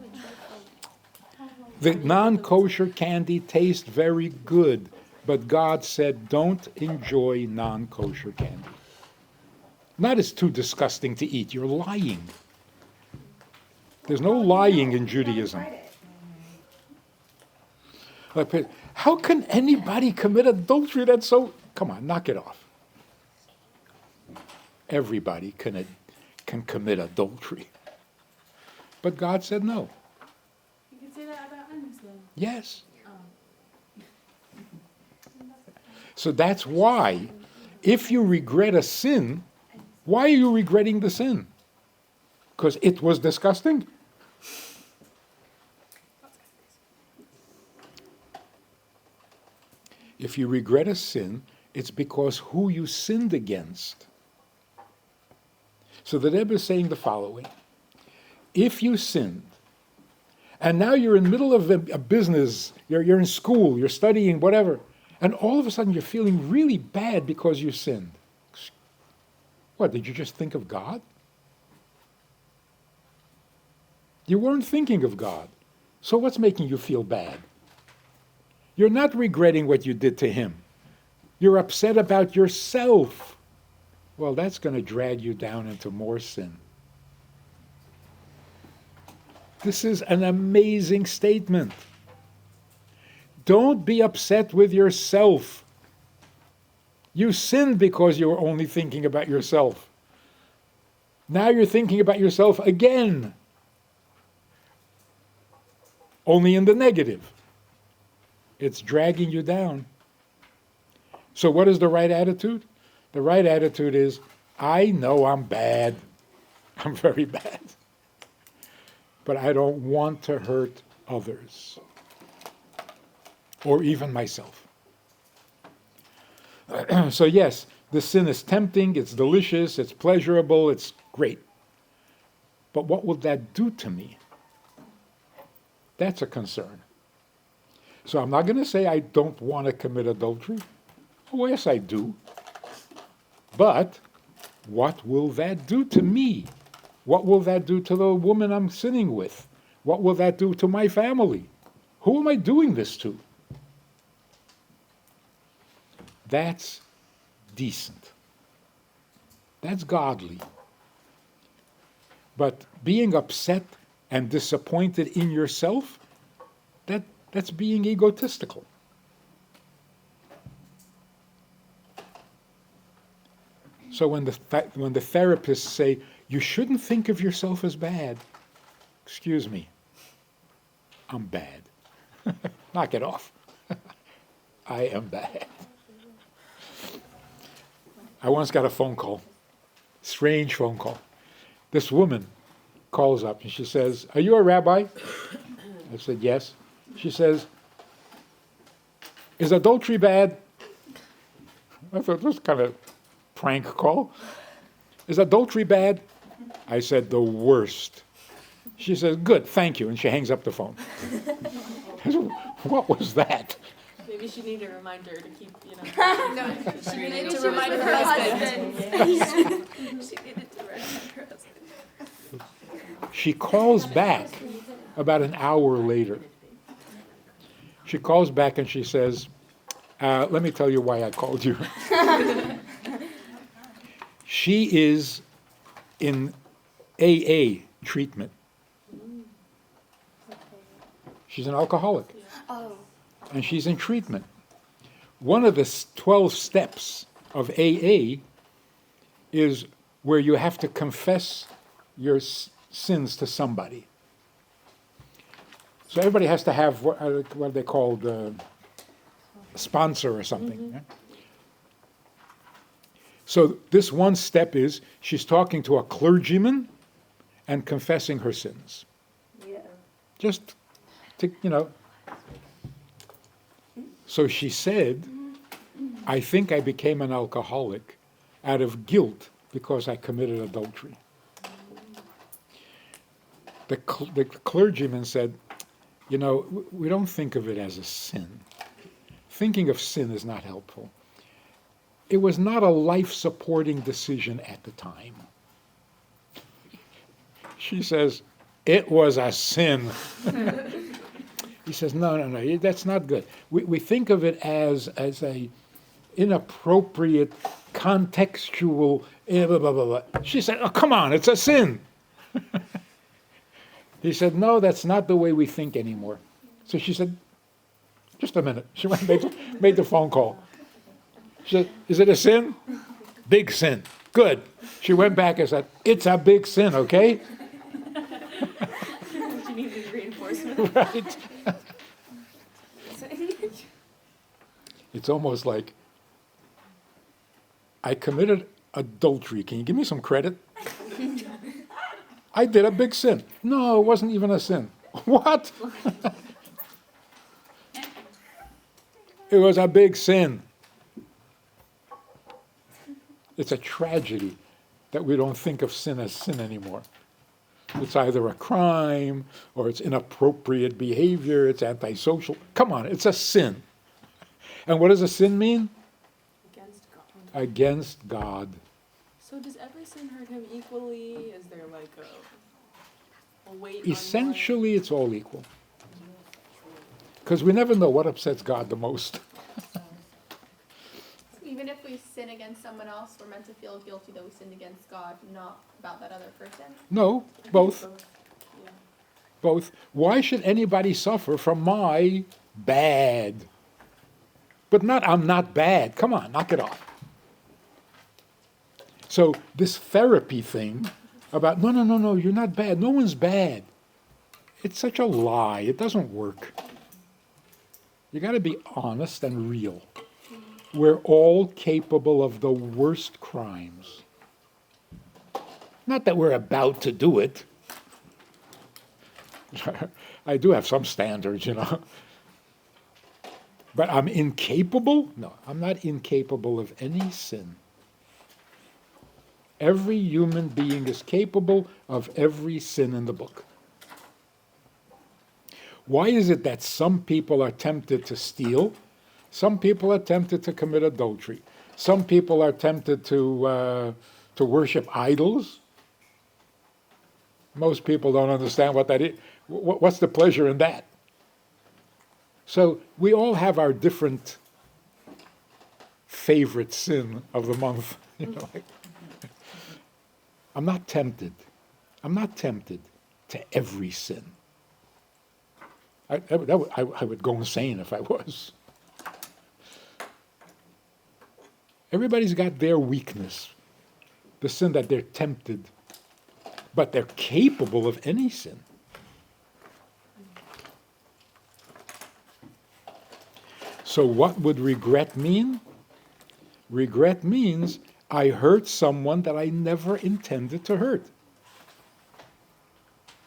S1: The non-kosher candy tastes very good, but God said, don't enjoy non-kosher candy. Not as too disgusting to eat. You're lying. There's no lying in Judaism. Like, how can anybody commit adultery? That's so... Come on, knock it off. Everybody can commit adultery. But God said no.
S3: You can say that about onions then.
S1: Yes. So that's why, if you regret a sin, why are you regretting the sin? Because it was disgusting? If you regret a sin, it's because who you sinned against. So the Rebbe is saying the following. If you sinned, and now you're in the middle of a business, you're in school, you're studying, whatever, and all of a sudden you're feeling really bad because you sinned. What, did you just think of God? You weren't thinking of God. So what's making you feel bad? You're not regretting what you did to him. You're upset about yourself. Well, that's going to drag you down into more sin. This is an amazing statement. Don't be upset with yourself. You sinned because you were only thinking about yourself. Now you're thinking about yourself again. Only in the negative. It's dragging you down. So what is the right attitude? The right attitude is, I know I'm bad. I'm very bad. But I don't want to hurt others. Or even myself. So yes, the sin is tempting, it's delicious, it's pleasurable, it's great. But what will that do to me? That's a concern. So I'm not going to say I don't want to commit adultery. Oh, yes, I do. But what will that do to me? What will that do to the woman I'm sinning with? What will that do to my family? Who am I doing this to? That's decent. That's godly. But being upset and disappointed in yourself, that's being egotistical. So when the therapists say, you shouldn't think of yourself as bad, excuse me, I'm bad. Knock it off. I am bad. I once got a phone call, strange phone call. This woman calls up and she says, are you a rabbi? I said, yes. She says, is adultery bad? I thought this was kind of prank call. Is adultery bad? I said, the worst. She says, good, thank you. And she hangs up the phone. I said, what was that?
S2: Maybe she needed a reminder to keep,
S5: No,
S2: she
S5: needed
S2: to
S5: to
S2: remind
S5: remind
S2: her
S5: her
S2: husband.
S5: husband. She needed to remind her husband.
S1: She calls back about an hour later. She calls back and she says, let me tell you why I called you. She is in AA treatment. She's an alcoholic.
S4: Oh.
S1: And she's in treatment. One of the 12 steps of AA is where you have to confess your sins to somebody. So everybody has to have what they call the sponsor or something.
S2: Mm-hmm.
S1: Yeah? So this one step is she's talking to a clergyman and confessing her sins.
S5: Yeah.
S1: Just to, So she said, I think I became an alcoholic out of guilt because I committed adultery. the clergyman said, you know, we don't think of it as a sin. Thinking of sin is not helpful. It was not a life-supporting decision at the time. She says, it was a sin. He says, no, that's not good. We think of it as a inappropriate, contextual, blah, blah, blah, blah. She said, oh, come on, it's a sin. He said, no, that's not the way we think anymore. So she said, just a minute. She went and made the phone call. She said, is it a sin? Big sin. Good. She went back and said, it's a big sin, okay?
S2: She needed reinforcement.
S1: Right. It's almost like, I committed adultery. Can you give me some credit? I did a big sin. No, it wasn't even a sin. What? It was a big sin. It's a tragedy that we don't think of sin as sin anymore. It's either a crime, or it's inappropriate behavior, it's antisocial. Come on, it's a sin. And what does a sin mean?
S2: Against God.
S1: Against God.
S2: So does every sin hurt him equally? Is there like a weight on
S1: Essentially, it's all equal. Because we never know what upsets God the most.
S6: Even if we sin against someone else, we're meant to feel guilty that we sinned against God, not about that other person.
S1: No, both.
S2: Yeah.
S1: Both. Why should anybody suffer from my bad? But not, I'm not bad. Come on, knock it off. So this therapy thing about, no, you're not bad. No one's bad. It's such a lie. It doesn't work. You got to be honest and real. We're all capable of the worst crimes. Not that we're about to do it. I do have some standards, you know. But I'm incapable? No, I'm not incapable of any sin. Every human being is capable of every sin in the book. Why is it that some people are tempted to steal? Some people are tempted to commit adultery. Some people are tempted to worship idols. Most people don't understand what that is. What's the pleasure in that? So we all have our different favorite sin of the month. You know, I'm not tempted. I'm not tempted to every sin. I would go insane if I was. Everybody's got their weakness, the sin that they're tempted, but they're capable of any sin. So what would regret mean? Regret means I hurt someone that I never intended to hurt.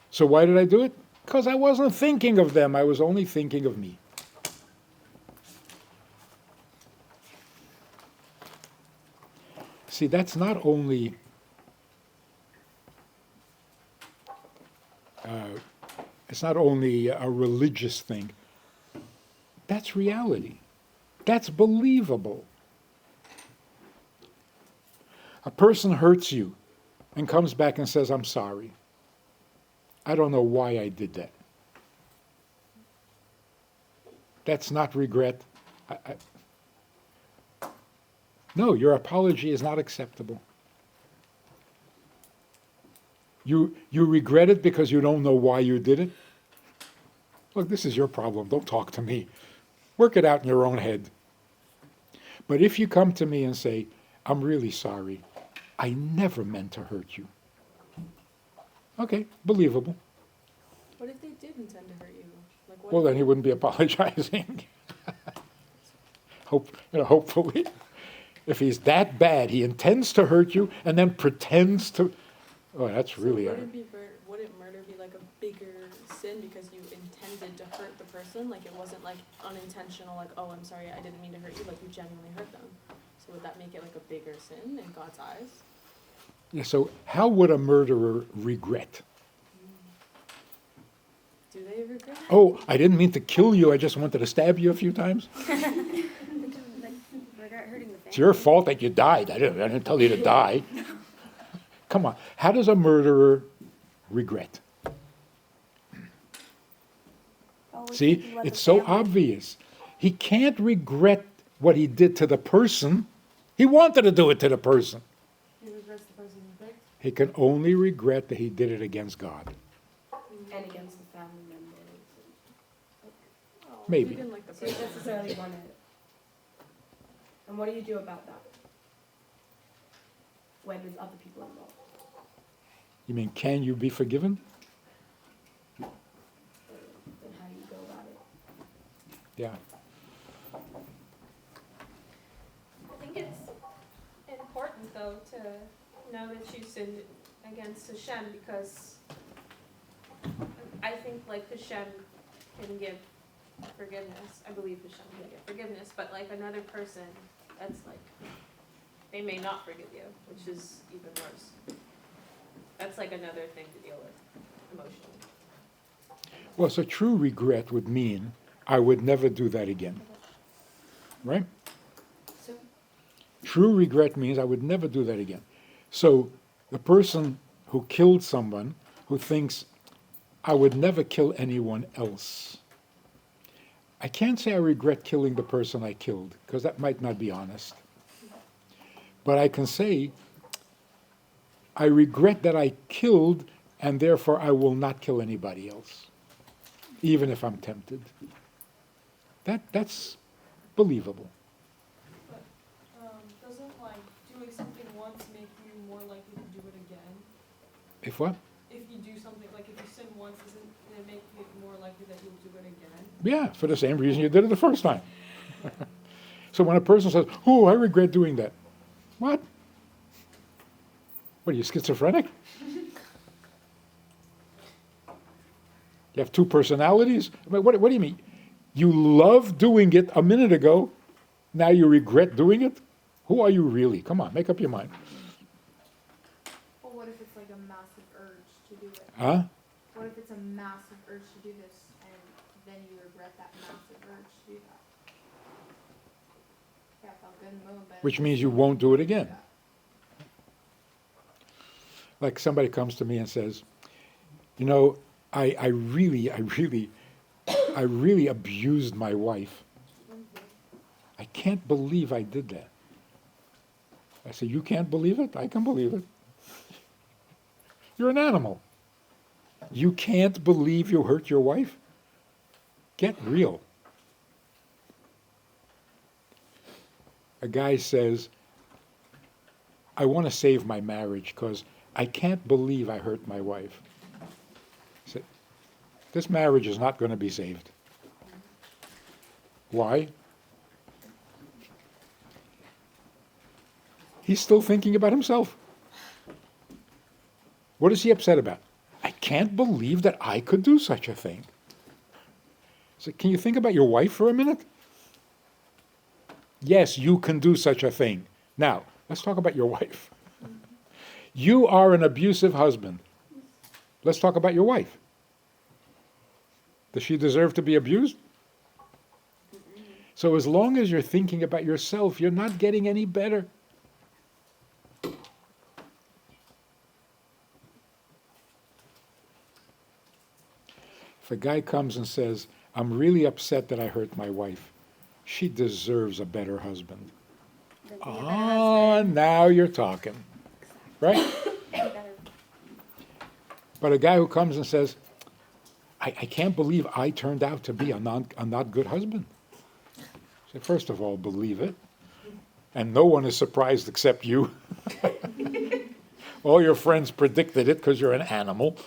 S1: So why did I do it? Because I wasn't thinking of them, I was only thinking of me. See, that's not only it's not only a religious thing. That's reality. That's believable. A person hurts you and comes back and says, I'm sorry. I don't know why I did that. That's not regret. No, your apology is not acceptable. You regret it because you don't know why you did it? Look, this is your problem. Don't talk to me. Work it out in your own head. But if you come to me and say, I'm really sorry, I never meant to hurt you. Okay, believable.
S2: What if they did intend to hurt you? Like, what
S1: Well, then he wouldn't be apologizing. Hopefully. If he's that bad, he intends to hurt you and then pretends to. Oh, that's really.
S2: Wouldn't murder be like a bigger sin because you intended to hurt the person? Like it wasn't like unintentional, like, oh, I'm sorry, I didn't mean to hurt you, like you genuinely hurt them. So would that make it like a bigger sin in God's eyes?
S1: Yeah, so how would a murderer regret?
S2: day of regret.
S1: Oh, I didn't mean to kill you, I just wanted to stab you a few times.
S4: Like, regret hurting the
S1: It's your
S4: family.
S1: fault that you died. I didn't tell you to die. Come on. How does a murderer regret?
S4: Always
S1: See,
S4: thinking about
S1: it's
S4: the
S1: so
S4: family.
S1: obvious. He can't regret what he did to the person. He wanted to do it to the person.
S3: He regrets the person he picked.
S1: He can only regret that he did it against God.
S7: And against the family members.
S2: Oh,
S1: Maybe.
S2: You didn't like the
S7: So you
S2: person.
S7: necessarily want it. And what do you do about that? When there's other people involved?
S1: You mean, can you be forgiven?
S7: Then how do you go about it?
S1: Yeah.
S2: I think it's important though to know that you sinned against Hashem, because I think like Hashem can give forgiveness. I believe Hashem can give forgiveness, but like another person, that's like, they may not forgive you, which is even worse. That's like another thing to deal with emotionally.
S1: Well, so true regret would mean I would never do that again. Right?
S7: So,
S1: True regret means I would never do that again. So the person who killed someone who thinks I would never kill anyone else. I can't say I regret killing the person I killed, because that might not be honest. But I can say I regret that I killed, and therefore I will not kill anybody else, even if I'm tempted. That's believable.
S8: Doesn't like doing something once make you more likely to do it again?
S1: If what?
S8: If you do something, like if you sin once, doesn't it make it more likely that you'll do it again?
S1: Yeah, for the same reason you did it the first time. So when a person says, "Oh, I regret doing that," what? What are you, schizophrenic? You have two personalities? I mean, what do you mean? You loved doing it a minute ago, now you regret doing it? Who are you really? Come on, make up your mind.
S6: Well, what if it's like a massive urge to do it?
S1: Huh?
S6: What if it's a massive urge to do this, and then you regret that massive urge to do that? Yeah, I felt good in the moment, but...
S1: Which means you won't do it again. Like somebody comes to me and says, you know, I really abused my wife. I can't believe I did that. I say, you can't believe it? I can believe it. You're an animal. You can't believe you hurt your wife? Get real. A guy says, I want to save my marriage because I can't believe I hurt my wife. I said, this marriage is not going to be saved. Why? He's still thinking about himself. What is he upset about? I can't believe that I could do such a thing. So can you think about your wife for a minute? Yes, you can do such a thing. Now, let's talk about your wife. You are an abusive husband. Let's talk about your wife. Does she deserve to be abused? So as long as you're thinking about yourself, you're not getting any better. If a guy comes and says, I'm really upset that I hurt my wife, she deserves a better husband.
S4: Then be a better
S1: Ah,
S4: husband.
S1: now you're talking. Right?
S4: Be better.
S1: But a guy who comes and says, I can't believe I turned out to be a not good husband. So first of all, believe it. And no one is surprised except you. All your friends predicted it because you're an animal.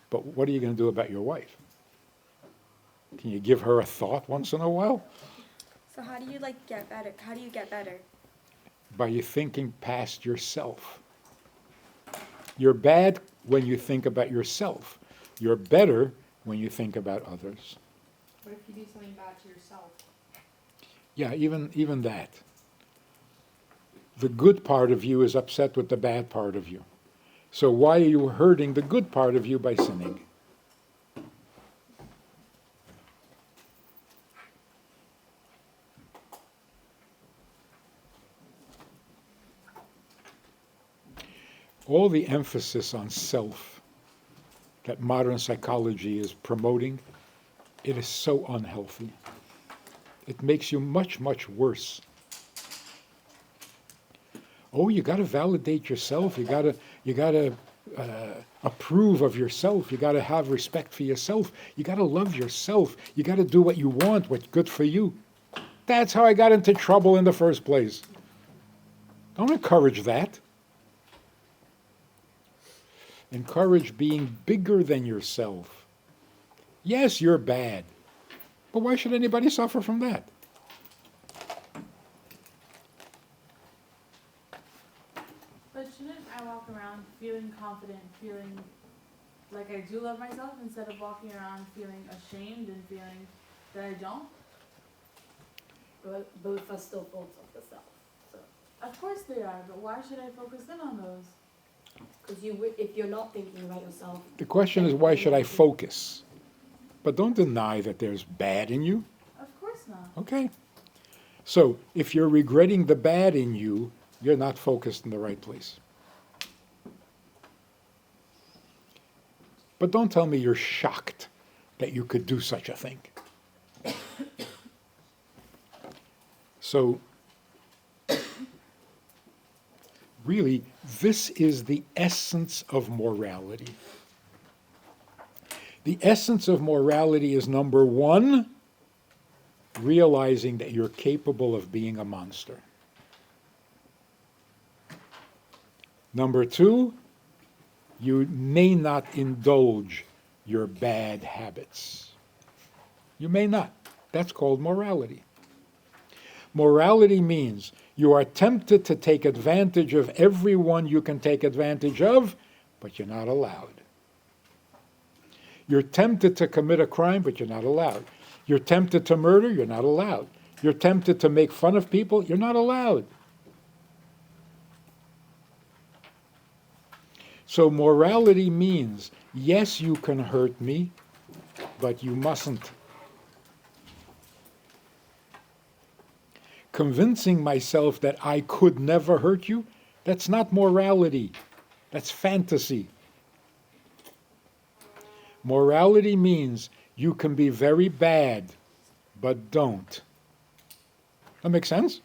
S1: But what are you going to do about your wife? Can you give her a thought once in a while?
S4: So how do you like get better? How do you get better?
S1: By you thinking past yourself. You're bad when you think about yourself. You're better when you think about others.
S6: What if you do something bad to yourself?
S1: Yeah, even that. The good part of you is upset with the bad part of you. So why are you hurting the good part of you by sinning? All the emphasis on self that modern psychology is promoting, it is so unhealthy. It makes you much, much worse. Oh, you got to validate yourself. You got to approve of yourself. You got to have respect for yourself. You got to love yourself. You got to do what you want, what's good for you. That's how I got into trouble in the first place. Don't encourage that. Encourage being bigger than yourself. Yes, you're bad, but why should anybody suffer from that?
S3: But shouldn't I walk around feeling confident, feeling like I do love myself, instead of walking around feeling ashamed and feeling that I don't?
S7: But both are still faults of the self. So,
S3: Of course they are, but why should I focus in on those?
S7: because if you're not thinking about yourself,
S1: The question is, why should I focus? But don't deny that there's bad in you.
S3: Of course not.
S1: Okay. So if you're regretting the bad in you, you're not focused in the right place. But don't tell me you're shocked that you could do such a thing. So, really, this is the essence of morality. The essence of morality is, number one, realizing that you're capable of being a monster. Number two, you may not indulge your bad habits. You may not. That's called morality. Morality means you are tempted to take advantage of everyone you can take advantage of, but you're not allowed. You're tempted to commit a crime, but you're not allowed. You're tempted to murder, you're not allowed. You're tempted to make fun of people, you're not allowed. So morality means, yes, you can hurt me, but you mustn't. Convincing myself that I could never hurt you, that's not morality. That's fantasy. Morality means you can be very bad, but don't. That makes sense?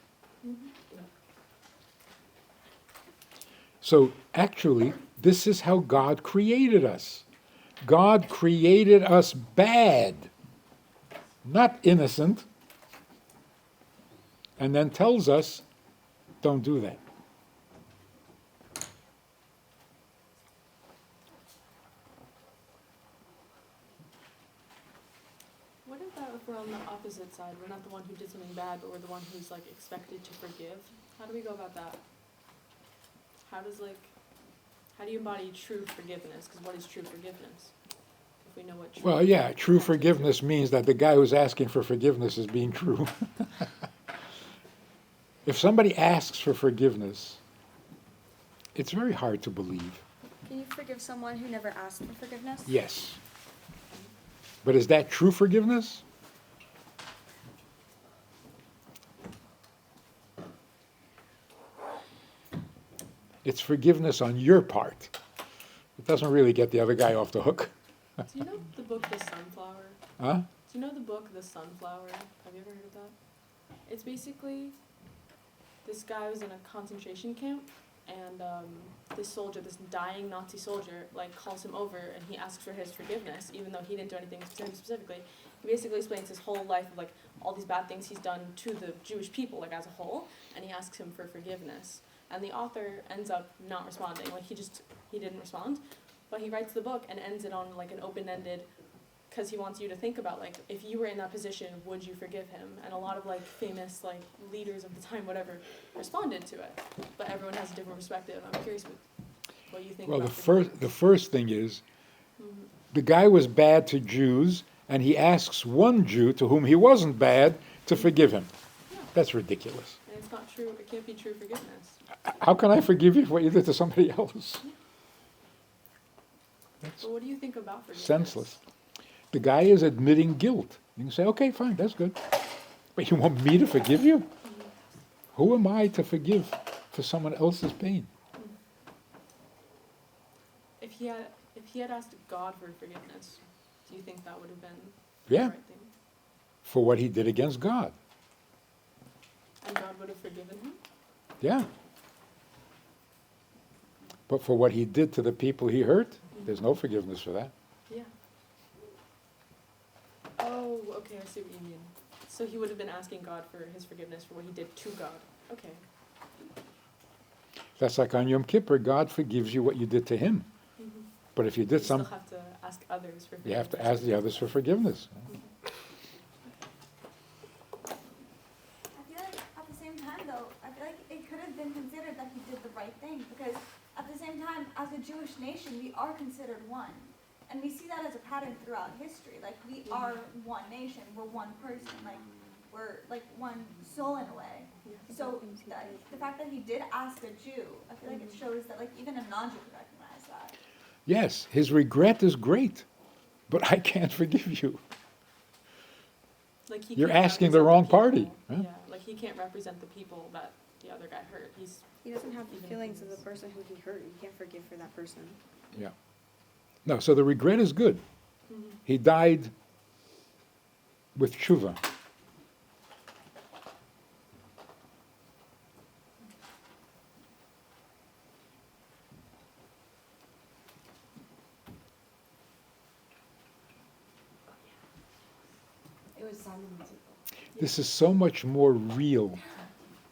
S1: So actually, this is how God created us. God created us bad, not innocent, and then tells us, don't do that.
S2: What about if we're on the opposite side? We're not the one who did something bad, but we're the one who's like expected to forgive. How do we go about that? How do you embody true forgiveness? Because what is true forgiveness? If we know what true.
S1: Well, yeah, true forgiveness means that the guy who's asking for forgiveness is being true. If somebody asks for forgiveness, it's very hard to believe.
S4: Can you forgive someone who never asked for forgiveness?
S1: Yes. But is that true forgiveness? It's forgiveness on your part. It doesn't really get the other guy off the hook.
S2: Do you know the book The Sunflower?
S1: Huh?
S2: Do you know the book The Sunflower? Have you ever heard of that? It's basically, this guy was in a concentration camp, and this soldier, this dying Nazi soldier, like calls him over and he asks for his forgiveness, even though he didn't do anything to him specifically. He basically explains his whole life of like all these bad things he's done to the Jewish people, like as a whole, and he asks him for forgiveness. And the author ends up not responding, like he didn't respond, but he writes the book and ends it on like an open-ended, because he wants you to think about like, if you were in that position, would you forgive him? And a lot of like famous like leaders of the time, whatever, responded to it. But everyone has a different perspective. I'm curious what you think
S1: Well,
S2: about
S1: the first thing is,
S2: Mhm.
S1: the guy was bad to Jews, and he asks one Jew to whom he wasn't bad to forgive him.
S2: Yeah.
S1: That's ridiculous.
S2: And it's not true, it can't be true forgiveness.
S1: How can I forgive you for what you did to somebody else? That's
S2: But what do you think about forgiveness?
S1: senseless. The guy is admitting guilt. You can say, okay, fine, that's good. But you want me to forgive you? Who am I to forgive for someone else's pain?
S2: If he had asked God for forgiveness, do you think that would have been
S1: Yeah.
S2: the right thing?
S1: For what he did against God.
S2: And God would have forgiven him?
S1: Yeah. But for what he did to the people he hurt, there's no forgiveness for that.
S2: Yeah. Oh, okay, I see what you mean. So he would have been asking God for his forgiveness for what he did to God. Okay.
S1: That's like on Yom Kippur, God forgives you what you did to him.
S2: Mm-hmm.
S1: But if you
S2: You
S1: did
S2: still
S1: some,
S2: have to ask others for forgiveness.
S1: you have to ask the others for forgiveness.
S5: I feel like at the same time though, I feel like it could have been considered that he did the right thing because at the same time, as a Jewish nation, we are considered one. And we see that as a pattern throughout history. Like we are one nation, we're one person, like we're like one soul in a way. So the fact that he did ask a Jew, I feel like it shows that like even a non-Jew would recognize that.
S1: Yes, his regret is great, but I can't forgive you.
S2: Like he
S1: You're
S2: can't
S1: asking the
S2: represent
S1: wrong
S2: people.
S1: party, huh?
S2: Yeah, like he can't represent the people that the other guy hurt.
S4: He doesn't have the
S2: Even
S4: feelings of
S2: if
S4: the person who he hurt. You can't forgive for that person.
S1: Yeah. No, so the regret is good.
S2: Mhm.
S1: He died with tshuva.
S7: It was Simon Musical.
S1: This is so much more real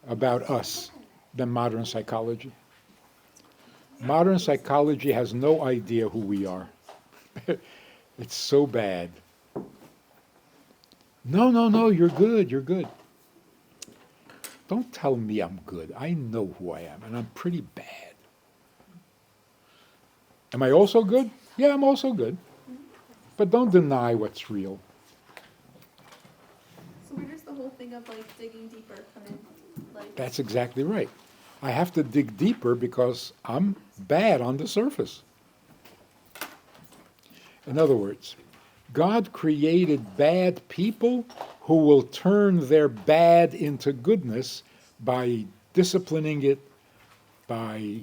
S1: about us than modern psychology. Modern psychology has no idea who we are. It's so bad. No, you're good, you're good. Don't tell me I'm good. I know who I am, and I'm pretty bad. Am I also good? Yeah, I'm also good. But don't deny what's real.
S6: So where does the whole thing of like digging deeper come in? Like,
S1: That's exactly right. I have to dig deeper because I'm bad on the surface. In other words, God created bad people who will turn their bad into goodness by disciplining it, by,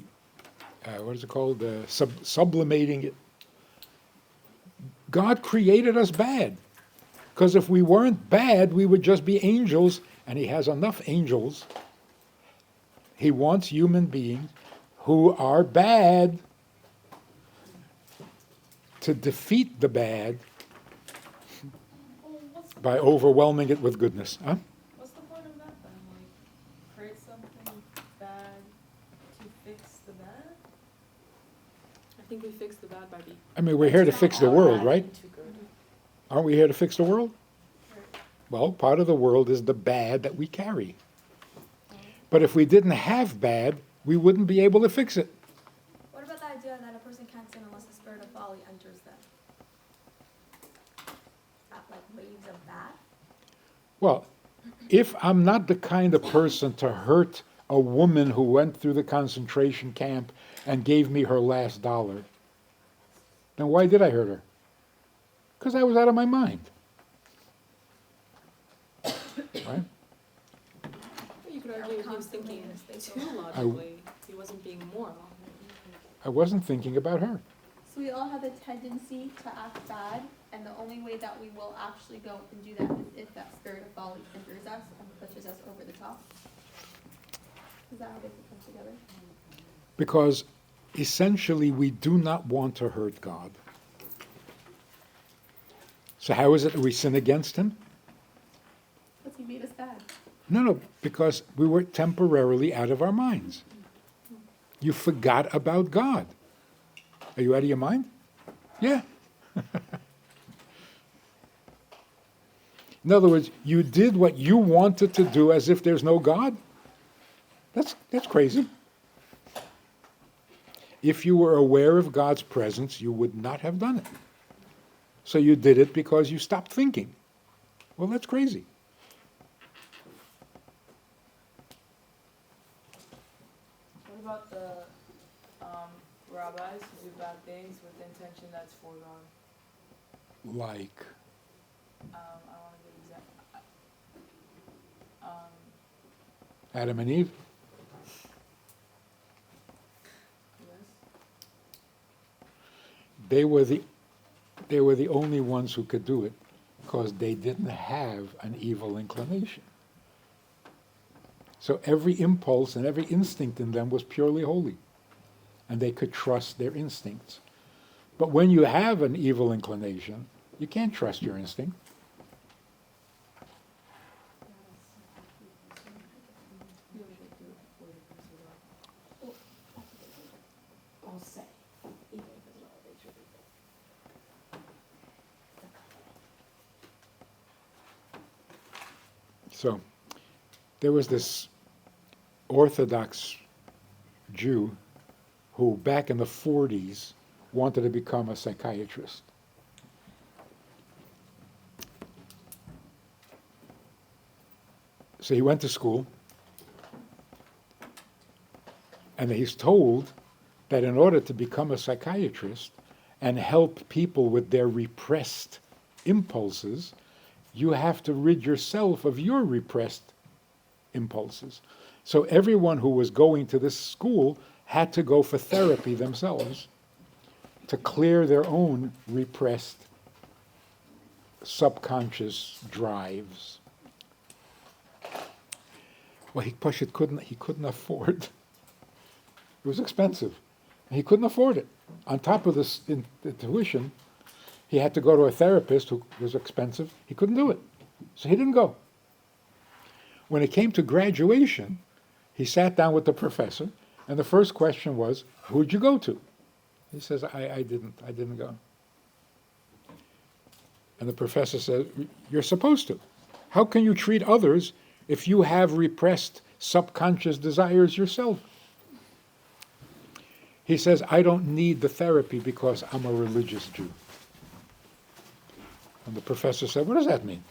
S1: what is it called, sublimating it. God created us bad. Because if we weren't bad, we would just be angels, and he has enough angels. He wants human beings who are bad to defeat the bad
S8: Well, what's the
S1: by overwhelming it with goodness. Huh?
S8: What's the point of that then? Like, create something bad to fix the bad?
S2: I think we fix the bad by being.
S1: I mean, we're here to fix the world, right?
S2: Too good.
S1: Aren't we here to fix the world?
S8: Right.
S1: Well, part of the world is the bad that we carry. But if we didn't have bad, we wouldn't be able to fix it.
S4: What about the idea that a person can't sin unless the spirit of folly enters them? That like waves of that?
S1: Well, if I'm not the kind of person to hurt a woman who went through the concentration camp and gave me her last dollar, then why did I hurt her? Because I was out of my mind. Right?
S2: But you could argue he was thinking too logically. He wasn't being moral.
S1: I wasn't thinking about her.
S6: so we all have a tendency to act bad, and the only way that we will actually go and do that is if that spirit of folly enters us and pushes us over the top. Is that how they come together?
S1: Because essentially we do not want to hurt God. So how is it that we sin against him?
S6: Because he made us bad.
S1: No, because we were temporarily out of our minds. You forgot about God. Are you out of your mind? Yeah. In other words, you did what you wanted to do as if there's no God. That's crazy. If you were aware of God's presence, you would not have done it. So you did it because you stopped thinking. Well, that's crazy.
S7: What about the
S8: rabbis who do bad things with the intention that's foregone.
S1: Like,
S8: I want to give example.
S1: Adam and Eve?
S8: Yes.
S1: They were the only ones who could do it because they didn't have an evil inclination. So every impulse and every instinct in them was purely holy, and they could trust their instincts. But when you have an evil inclination, you can't trust your instinct.
S8: I'll say, even if it's not what they should be.
S1: So there was this Orthodox Jew who back in the 40s wanted to become a psychiatrist. So he went to school, and he's told that in order to become a psychiatrist and help people with their repressed impulses, you have to rid yourself of your repressed impulses. So everyone who was going to this school had to go for therapy themselves to clear their own repressed subconscious drives. Well, he couldn't afford. It was expensive. He couldn't afford it. On top of this the tuition, he had to go to a therapist who was expensive. He couldn't do it. So he didn't go. When it came to graduation, he sat down with the professor, and the first question was, who'd you go to? He says, I didn't go. And the professor says, you're supposed to. How can you treat others if you have repressed subconscious desires yourself? He says, I don't need the therapy because I'm a religious Jew. And the professor said, what does that mean?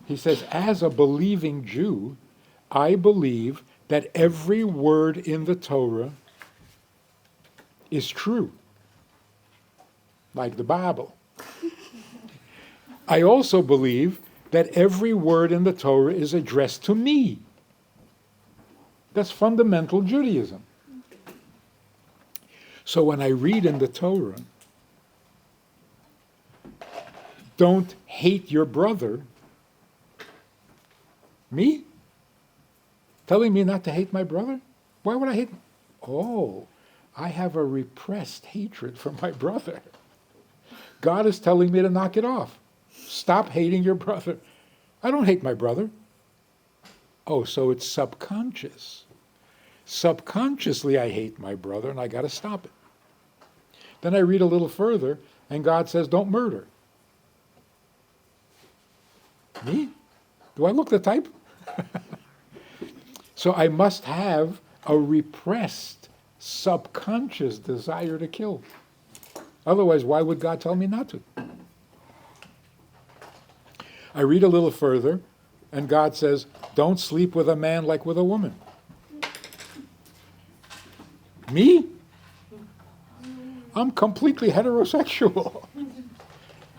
S1: He says, as a believing Jew, I believe that every word in the Torah is true, like the Bible. I also believe that every word in the Torah is addressed to me. That's fundamental Judaism. So when I read in the Torah, don't hate your brother, me? Telling me not to hate my brother? Why would I hate him? Oh, I have a repressed hatred for my brother. God is telling me to knock it off. Stop hating your brother. I don't hate my brother. Oh, so it's subconscious. Subconsciously I hate my brother and I got to stop it. Then I read a little further and God says, don't murder. Me? Do I look the type? So I must have a repressed subconscious desire to kill. Otherwise, why would God tell me not to? I read a little further, and God says, don't sleep with a man like with a woman. Me? I'm completely heterosexual.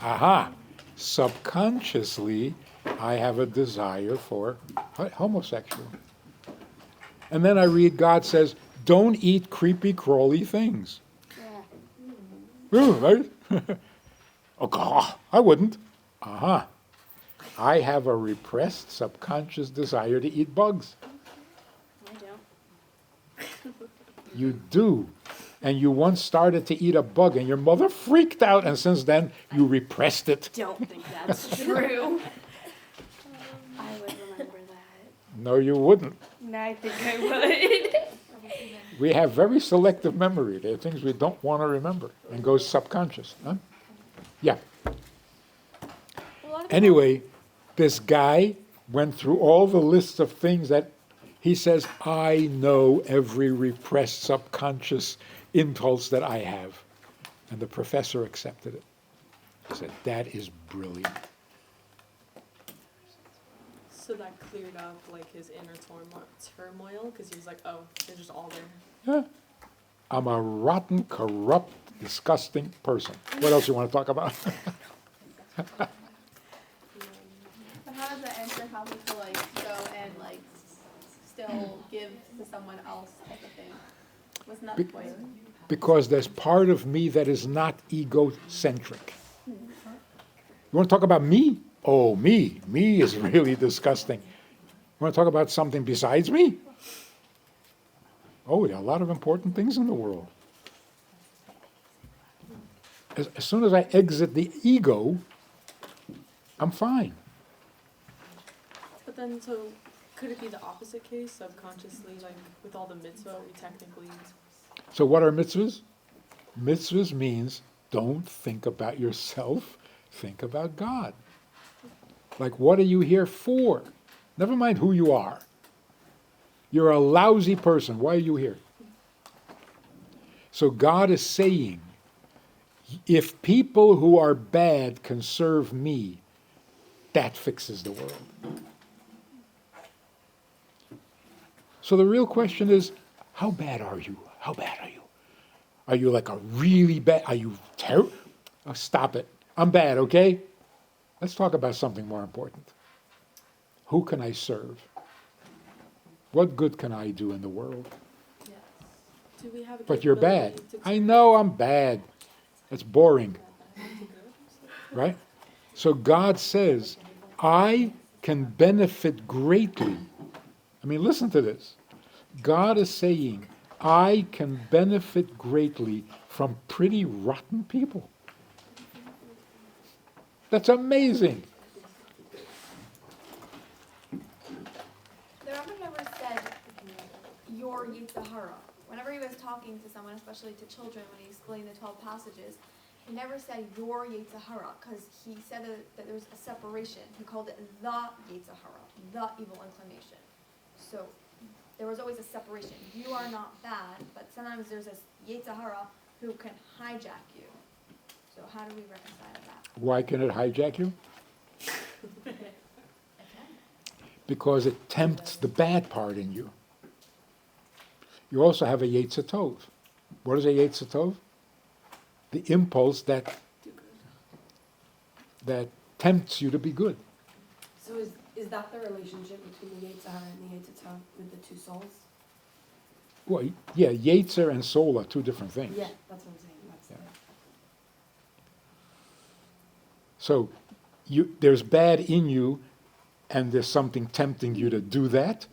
S1: Aha. Subconsciously, I have a desire for homosexual. And then I read God says, don't eat creepy, crawly things. Right? Oh, God, I wouldn't. Aha. I have a repressed subconscious desire to eat bugs.
S2: I don't.
S1: You do. And you once started to eat a bug and your mother freaked out, and since then you repressed it.
S2: Don't think that's true. I would remember that.
S1: No, you wouldn't.
S2: No, I think I would.
S1: We have very selective memory. There are things we don't want to remember and goes subconscious. Huh? Yeah. Anyway, this guy went through all the lists of things that he says, I know every repressed subconscious impulse that I have. And the professor accepted it. He said, that is brilliant.
S2: So that cleared up like his inner turmoil because he was like, oh, they're just all there.
S1: Yeah. I'm a rotten, corrupt, disgusting person. What else you want to talk about?
S6: But how does that answer how to like go and like still give to someone else type of thing? Wasn't that the point?
S1: Because there's part of me that is not egocentric. You want to talk about me? Oh, me. Me is really disgusting. You want to talk about something besides me? Oh, there are a lot of important things in the world. As soon as I exit the ego, I'm fine.
S2: But then, so could it be the opposite case? Subconsciously, like with all the mitzvah, we technically.
S1: So what are mitzvahs? Mitzvahs means don't think about yourself, think about God. Like, what are you here for? Never mind who you are. You're a lousy person. Why are you here? So God is saying, if people who are bad can serve me, that fixes the world. So the real question is, how bad are you? How bad are you? Are you like a really bad, are you terrible? Oh, stop it. I'm bad, okay? Let's talk about something more important. Who can I serve? What good can I do in the world?
S2: Yes. Do we have a
S1: But you're bad.
S2: capability to
S1: I
S2: turn
S1: know I'm bad. It's boring,
S2: bad into good?
S1: right? So God says, I can benefit greatly. I mean, listen to this. God is saying, I can benefit greatly from pretty rotten people. That's amazing.
S4: The Rebbe never said your Yitzhahara. Whenever he was talking to someone, especially to children, when he explained the 12 passages, he never said your Yitzhahara, because he said that there was a separation. He called it the Yitzhahara, the evil inclination. So there was always a separation. You are not bad, but sometimes there's this Yitzhahara who can hijack you. So how do we reconcile that?
S1: Why can it hijack you? Because it tempts the bad part in you. You also have a Yetzer Tov. What is a Yetzer Tov? The impulse that tempts you to be good.
S9: So is that the relationship between the Yetzer Hara and the Yetzer Tov with the two souls?
S1: Well, yeah, Yetzer and soul are two different things.
S9: Yeah, that's what I'm saying. That's
S1: Yeah. So there's bad in you, and there's something tempting you to do that.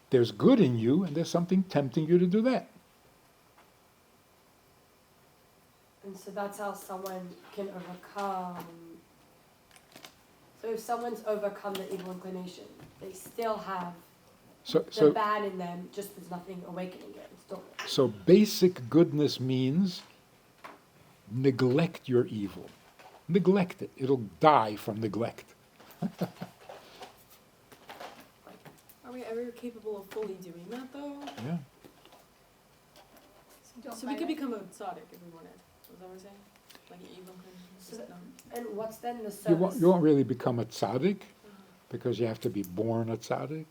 S1: There's good in you, and there's something tempting you to do that.
S9: And so that's how someone can overcome. So if someone's overcome the evil inclination, they still have the
S1: So
S9: bad in them, just there's nothing awakening it. It's still there.
S1: So basic goodness means neglect your evil. Neglect it. It'll die from neglect.
S2: Are we ever capable of fully doing that though?
S1: Yeah.
S6: Don't
S2: So we
S6: fight
S2: could
S6: it.
S2: become a tzaddik if we wanted. Is that what we're saying? Like an evil
S9: So
S2: inclination?
S9: And what's then the
S1: You
S9: service?
S1: won't really become a tzaddik because you have to be born a tzaddik.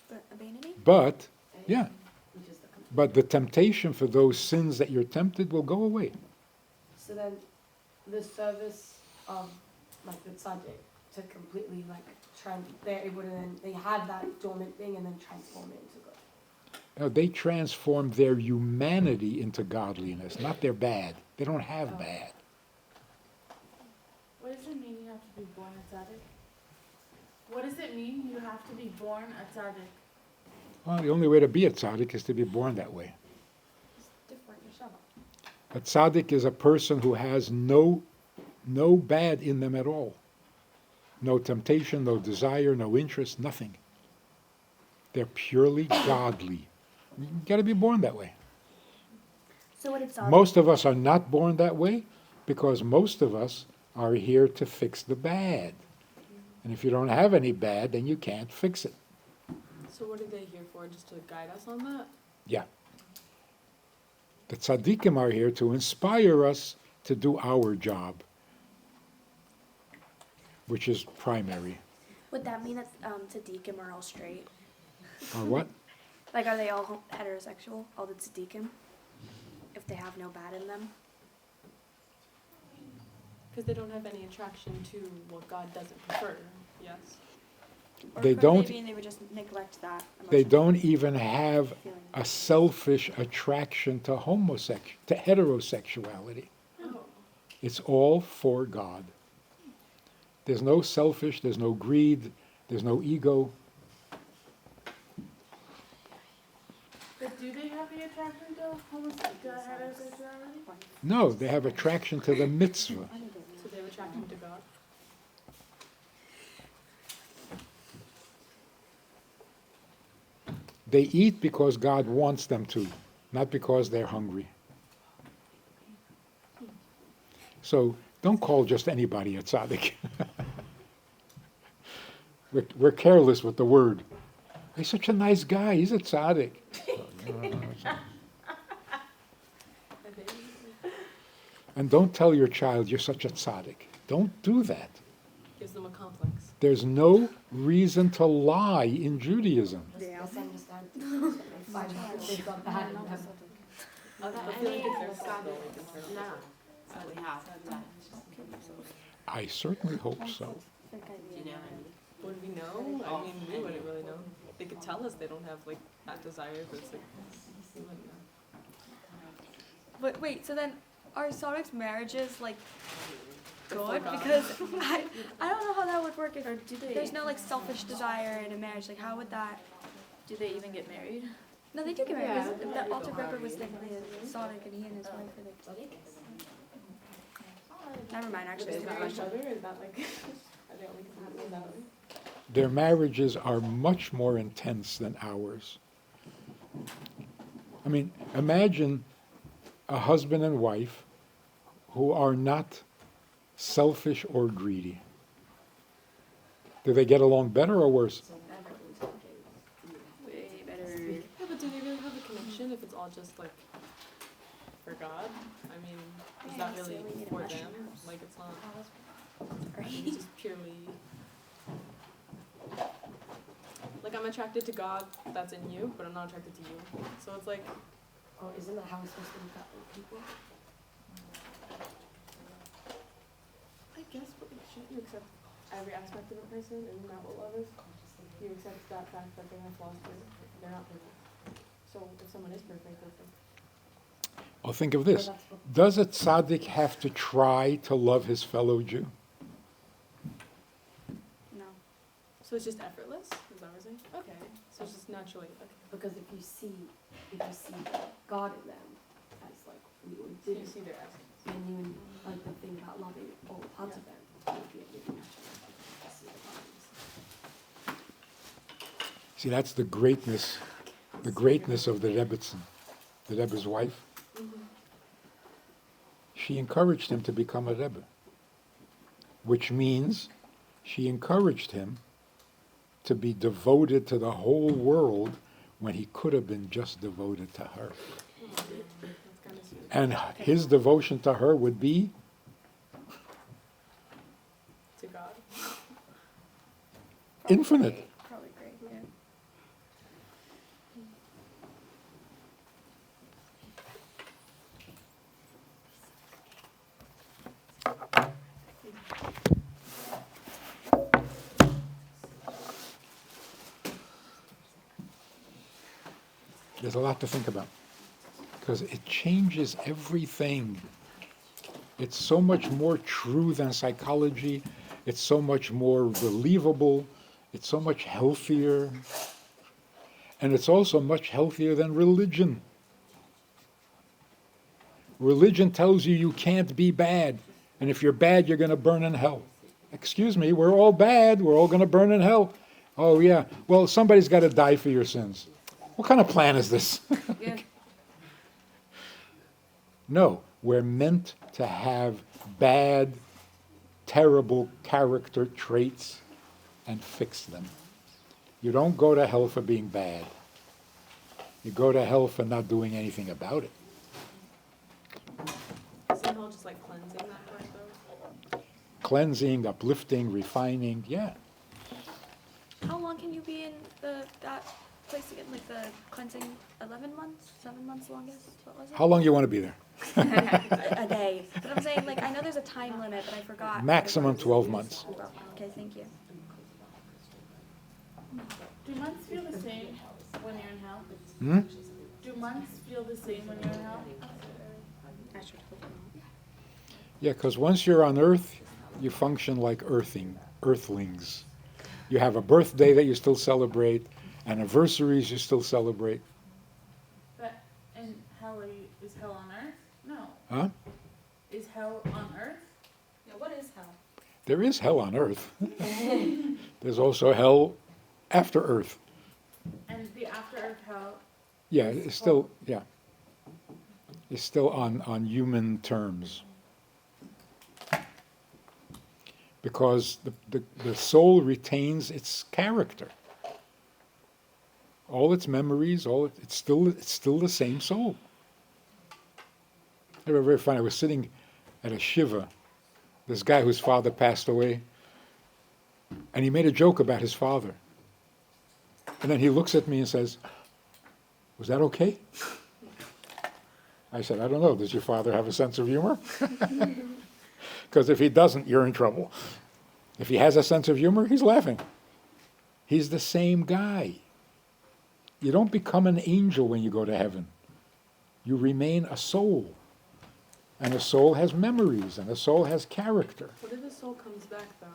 S4: But abandoning?
S1: But, yeah,
S9: Which is the complete-
S1: but the temptation for those sins that you're tempted will go away.
S9: So then the service of like the tzaddik to completely like they're able to then, they have that dormant thing and then transform it into good.
S1: They transform their humanity into godliness, not their bad. They don't have
S9: Oh.
S1: bad.
S3: What does it mean you have to be born a tzaddik? What does it mean you have to be born a tzaddik?
S1: Well, the only way to be a tzaddik is to be born that way.
S4: It's different neshama.
S1: A tzaddik is a person who has no bad in them at all. No temptation, no desire, no interest, nothing. They're purely godly. You got to be born that way.
S4: So what it's
S1: Most of us are not born that way because most of us are here to fix the bad. And if you don't have any bad, then you can't fix it.
S2: So what are they here for? Just to guide us on that?
S1: Yeah. The tzaddikim are here to inspire us to do our job, which is primary.
S10: Would that mean that tzaddikim are all straight?
S1: Or what?
S10: Like, are they all heterosexual, all the tzaddikim? they have no bad in them.
S2: Because they don't have any attraction to what God doesn't prefer. Yes.
S4: Or
S1: They
S4: could
S1: don't-
S4: maybe they would just neglect that.
S1: They
S4: emotional
S1: don't even have
S4: feeling.
S1: a selfish attraction to heterosexuality.
S2: Oh.
S1: It's all for God. There's no selfish, there's no greed, there's no ego.
S3: But do they have the attraction to heterosexuality?
S1: No, they have attraction to the mitzvah.
S2: So they're attracted to God.
S1: They eat because God wants them to, not because they're hungry. So don't call just anybody a tzaddik. We're careless with the word. He's such a nice guy, he's a tzaddik. And don't tell your child you're such a tzaddik. Don't do that.
S2: Gives them a complex.
S1: There's no reason to lie in Judaism.
S9: Yeah. Misunderstand. They find out they've got bad in them.
S1: I certainly hope so.
S2: Would we know? I mean, we wouldn't really know. They could tell us they don't have like that desire, but it's like we wouldn't know.
S4: But wait, so then are Saudic's marriages like
S2: Before
S4: good?
S2: God.
S4: Because I don't know how that would work if
S6: Or do they?
S4: there's no like selfish desire in a marriage. Like how would that?
S6: Do they even get married?
S4: No, they do get married.
S2: Yeah,
S4: because the altar Rebbe was technically a Saudic, and he and his wife are like. Never mind. Actually,
S2: Is
S4: it's
S2: that
S4: very
S2: each other? Is that like are they only compatible that way?
S1: Their marriages are much more intense than ours. I mean, imagine a husband and wife who are not selfish or greedy. Do they get along better or worse?
S6: Way better.
S2: Yeah, but do they really have a connection if it's all just like for God? I mean, is that really for them? Like it's not. It's just purely. Like I'm attracted to God that's in you, but I'm not attracted to you. So it's like.
S9: Oh, isn't that how it's supposed to look at people?
S2: I guess, but shouldn't you accept every aspect of a person? Isn't that what love is? You accept that fact that they have flaws too. They're not perfect. So if someone is perfect, that's like.
S1: Well, think of this. Does a tzaddik have to try to love his fellow Jew?
S4: no.
S2: So it's just effortless? Is that what we're saying? Okay. So it's just naturally. Okay.
S9: Because if you see God in them, as like we would
S2: So
S9: do,
S2: you see their essence.
S9: and you like the thing about loving all parts of them, it would be a big natural to see the values.
S1: See, that's the greatness of the Rebbetzin, the Rebbe's wife.
S2: Mm-hmm.
S1: She encouraged him to become a Rebbe, which means she encouraged him to be devoted to the whole world when he could have been just devoted to her.
S2: That's kind of sweet.
S1: And his devotion to her would be
S2: To God.
S1: infinite.
S4: Probably great. Yeah.
S1: There's a lot to think about because it changes everything. It's so much more true than psychology. It's so much more believable. It's so much healthier. And it's also much healthier than religion. Religion tells you you can't be bad. And if you're bad, you're going to burn in hell. Excuse me, we're all bad. We're all going to burn in hell. Oh, yeah. Well, somebody's got to die for your sins. What kind of plan is this?
S4: Yeah.
S1: No, we're meant to have bad, terrible character traits and fix them. You don't go to hell for being bad. You go to hell for not doing anything about it.
S2: Isn't hell just like cleansing that part though?
S1: Cleansing, uplifting, refining, yeah.
S4: How long can you be in that place to get like the cleansing 11 months, 7 months longest? What was it?
S1: How long you want to be there?
S4: A day. But I'm saying, like, I know there's a time limit, but I forgot.
S1: Maximum 12 months.
S4: Okay, thank you.
S3: Do months feel the same when you're in hell?
S1: Hmm?
S3: Do months feel the same when you're in hell?
S1: Yeah, because once you're on Earth, you function like earthlings. You have a birthday that you still celebrate, anniversaries you still celebrate.
S3: But in hell, is hell on earth? No.
S1: Huh?
S3: Is hell on earth?
S5: Yeah, what is hell?
S1: There is hell on Earth. There's also hell after Earth.
S3: And the after earth hell?
S1: Yeah, it's still, yeah. It's still on human terms. Because the soul retains its character. All its memories, it's still the same soul. They were very funny. I was sitting at a shiva, this guy whose father passed away, and he made a joke about his father. And then he looks at me and says, "Was that okay?" I said, "I don't know. Does your father have a sense of humor?" Because if he doesn't, you're in trouble. If he has a sense of humor, he's laughing. He's the same guy. You don't become an angel when you go to heaven. You remain a soul. And a soul has memories, and a soul has character.
S2: What if the soul comes back though,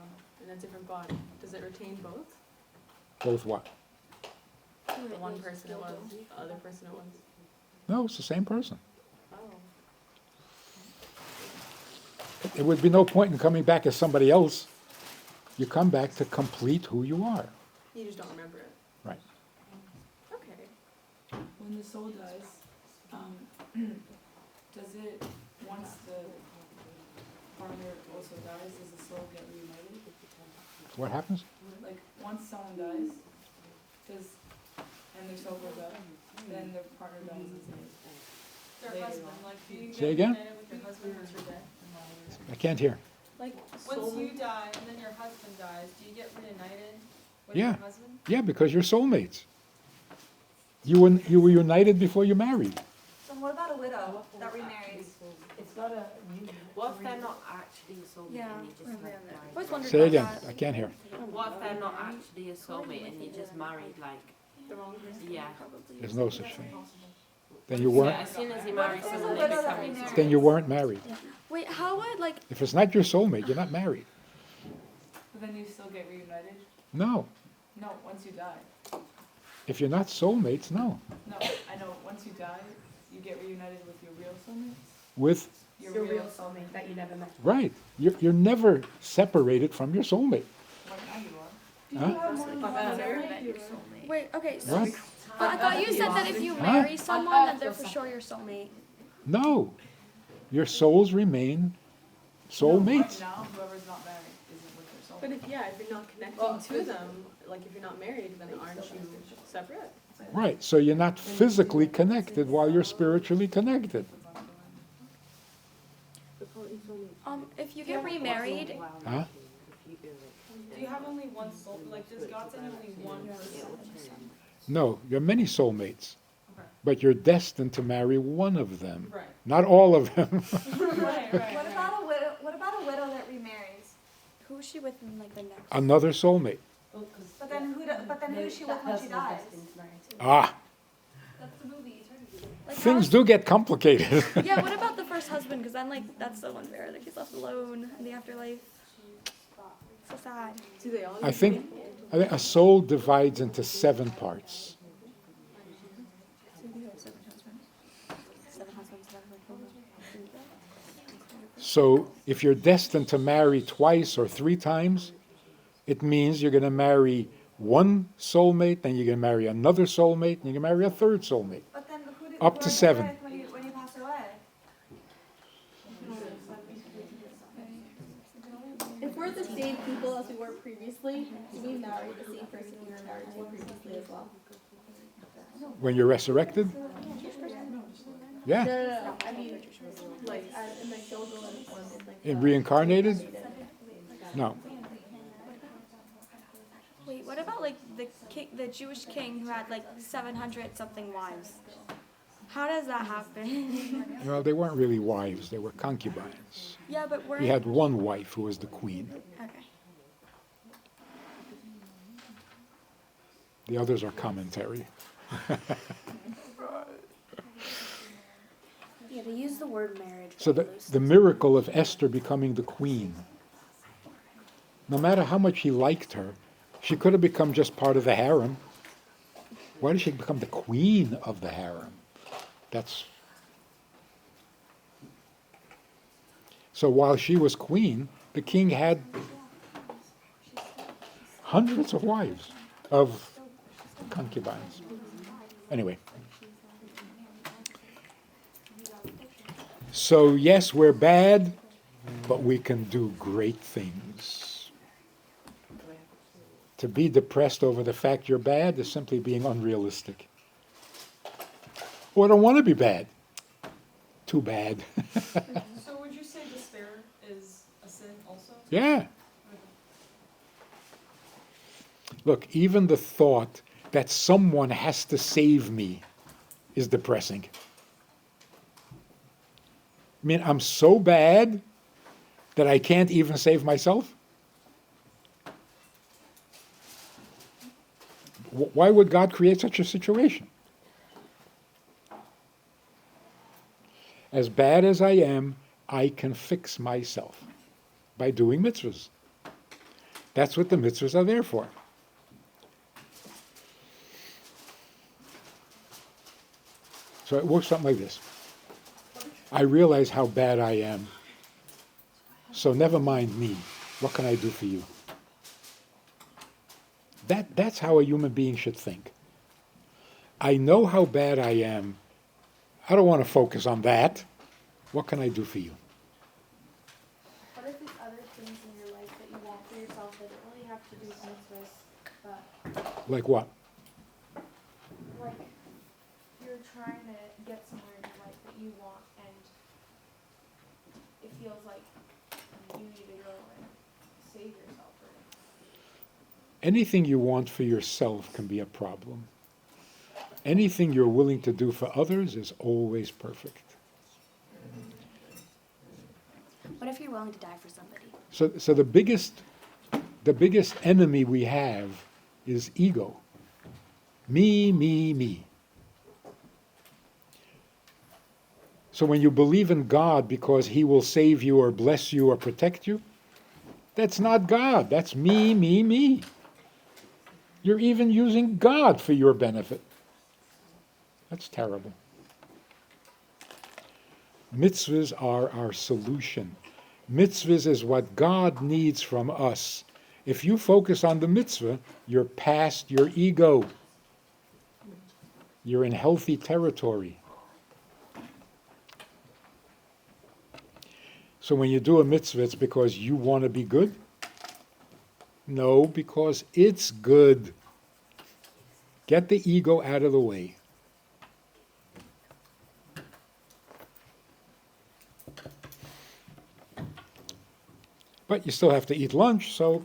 S2: in a different body? Does it retain both?
S1: Both what?
S2: The one person it was, the other person it was.
S1: No, it's the same person.
S2: Oh.
S1: There would be no point in coming back as somebody else. You come back to complete who you are.
S2: You just don't remember it.
S1: Right.
S2: Okay.
S8: When the soul dies, does it, once the partner also dies, does the soul get reunited?
S1: What happens?
S8: Like, once someone dies, and their soul goes up, then their partner dies
S2: Their
S8: later
S2: husband,
S8: on.
S2: like, do you
S1: Say
S2: get
S1: again?
S2: reunited with your husband once you're dead?
S1: I can't hear.
S2: Like, once you die and then your husband dies, do you get reunited with
S1: Yeah.
S2: your husband?
S1: Yeah, because you're soulmates. You were united before you married.
S5: So what about a widow that remarries?
S9: It's not a
S11: What if they're not actually a soulmate
S4: Yeah,
S11: and you just
S4: remember
S11: like
S4: that.
S11: married?
S4: I always wondered
S1: Say
S4: about
S1: again.
S4: that.
S1: I can't hear.
S11: What if they're not actually a soulmate and you just married like,
S2: The wrong person?
S11: yeah.
S1: There's no such thing. Then you
S11: Yeah,
S1: weren't.
S11: as soon as you
S5: What
S11: marry
S5: if there's a
S11: someone, they
S5: widow that
S11: become your
S5: remarries?
S1: Then you weren't married.
S4: Wait, how would, like,
S1: If it's not your soulmate, you're not married.
S8: But then you still get reunited?
S1: No.
S8: No, once you die.
S1: If you're not soulmates, no.
S8: No, I know, once you die, you get reunited with your real soulmate?
S1: With
S8: Your real
S9: soulmate that you never met.
S1: right, you're never separated from your soulmate.
S8: Well, now you are.
S3: Do you
S1: Huh?
S3: have more than one soulmate?
S4: wait, okay, so,
S1: What?
S4: but I thought you said that if you
S1: Huh?
S4: marry someone, that they're for sure your soulmate.
S1: No, your souls remain soulmates.
S8: Right now, whoever's not married isn't with their
S2: But
S8: soulmate.
S2: if you're not connecting to them, like if you're not married, then aren't you separate?
S1: Right, so you're not physically connected while you're spiritually connected.
S4: If you get remarried,
S1: Huh?
S2: Do you have only one soul? Like, does God send only one person?
S1: No, you're many soulmates,
S2: Okay.
S1: but you're destined to marry one of them,
S2: Right.
S1: not all of them.
S2: Right, right.
S5: What about a widow? What about a widow that remarries?
S4: who is she with in, like, the next?
S1: Another soulmate.
S5: But then who's she with when she dies?
S1: Ah,
S5: That's the movie.
S4: Like,
S1: things do get complicated.
S4: Yeah, what about the first husband? Because then, like, that's so unfair. Like, he's left alone in the afterlife. So sad.
S2: Do they all?
S1: I think a soul divides into 7 parts. So if you're destined to marry twice or 3 times, it means you're going to marry one soulmate, then you're going to marry another soulmate, and you're going to marry a third soulmate.
S5: But then
S1: Up to 7.
S5: When you pass away.
S6: If we're the same people as we were previously, do we marry the same person we were married to previously as well?
S1: When you're resurrected? Yeah.
S6: No. I mean, like, in like they'll go in like.
S1: And reincarnated? No.
S4: Wait, what about like the Jewish king who had like 700 something wives? How does that happen?
S1: Well, they weren't really wives, they were concubines.
S4: Yeah, but
S1: He had one wife who was the queen.
S4: Okay.
S1: The others are commentary.
S10: Yeah, they use the word marriage.
S1: So the miracle of Esther becoming the queen, no matter how much he liked her, she could have become just part of the harem. Why did she become the queen of the harem? So while she was queen, the king had hundreds of wives, of concubines. Anyway. So yes, we're bad, but we can do great things. To be depressed over the fact you're bad is simply being unrealistic. Oh, I don't want to be bad. Too bad.
S8: So would you say despair is a sin also?
S1: Yeah. Look, even the thought that someone has to save me is depressing. I mean, I'm so bad that I can't even save myself? Why would God create such a situation? As bad as I am, I can fix myself by doing mitzvahs. That's what the mitzvahs are there for. So it works something like this. I realize how bad I am. So never mind me. What can I do for you? That's how a human being should think. I know how bad I am. I don't want to focus on that. What can I do for you?
S6: What if there's other things in your life that you want for yourself that don't really have to do with mitzvahs, but
S1: Like what?
S6: like you're trying to get somewhere in your life that you want and it feels like you need to go and save yourself or
S1: Anything you want for yourself can be a problem. Anything you're willing to do for others is always perfect.
S10: What if you're willing to die for somebody?
S1: So the biggest enemy we have is ego. Me, me, me. So when you believe in God because He will save you or bless you or protect you, that's not God. That's me, me, me. You're even using God for your benefit. That's terrible. Mitzvahs are our solution. Mitzvahs is what God needs from us. If you focus on the mitzvah, you're past your ego. You're in healthy territory. So when you do a mitzvah, it's because you want to be good? No, because it's good. Get the ego out of the way. But you still have to eat lunch, so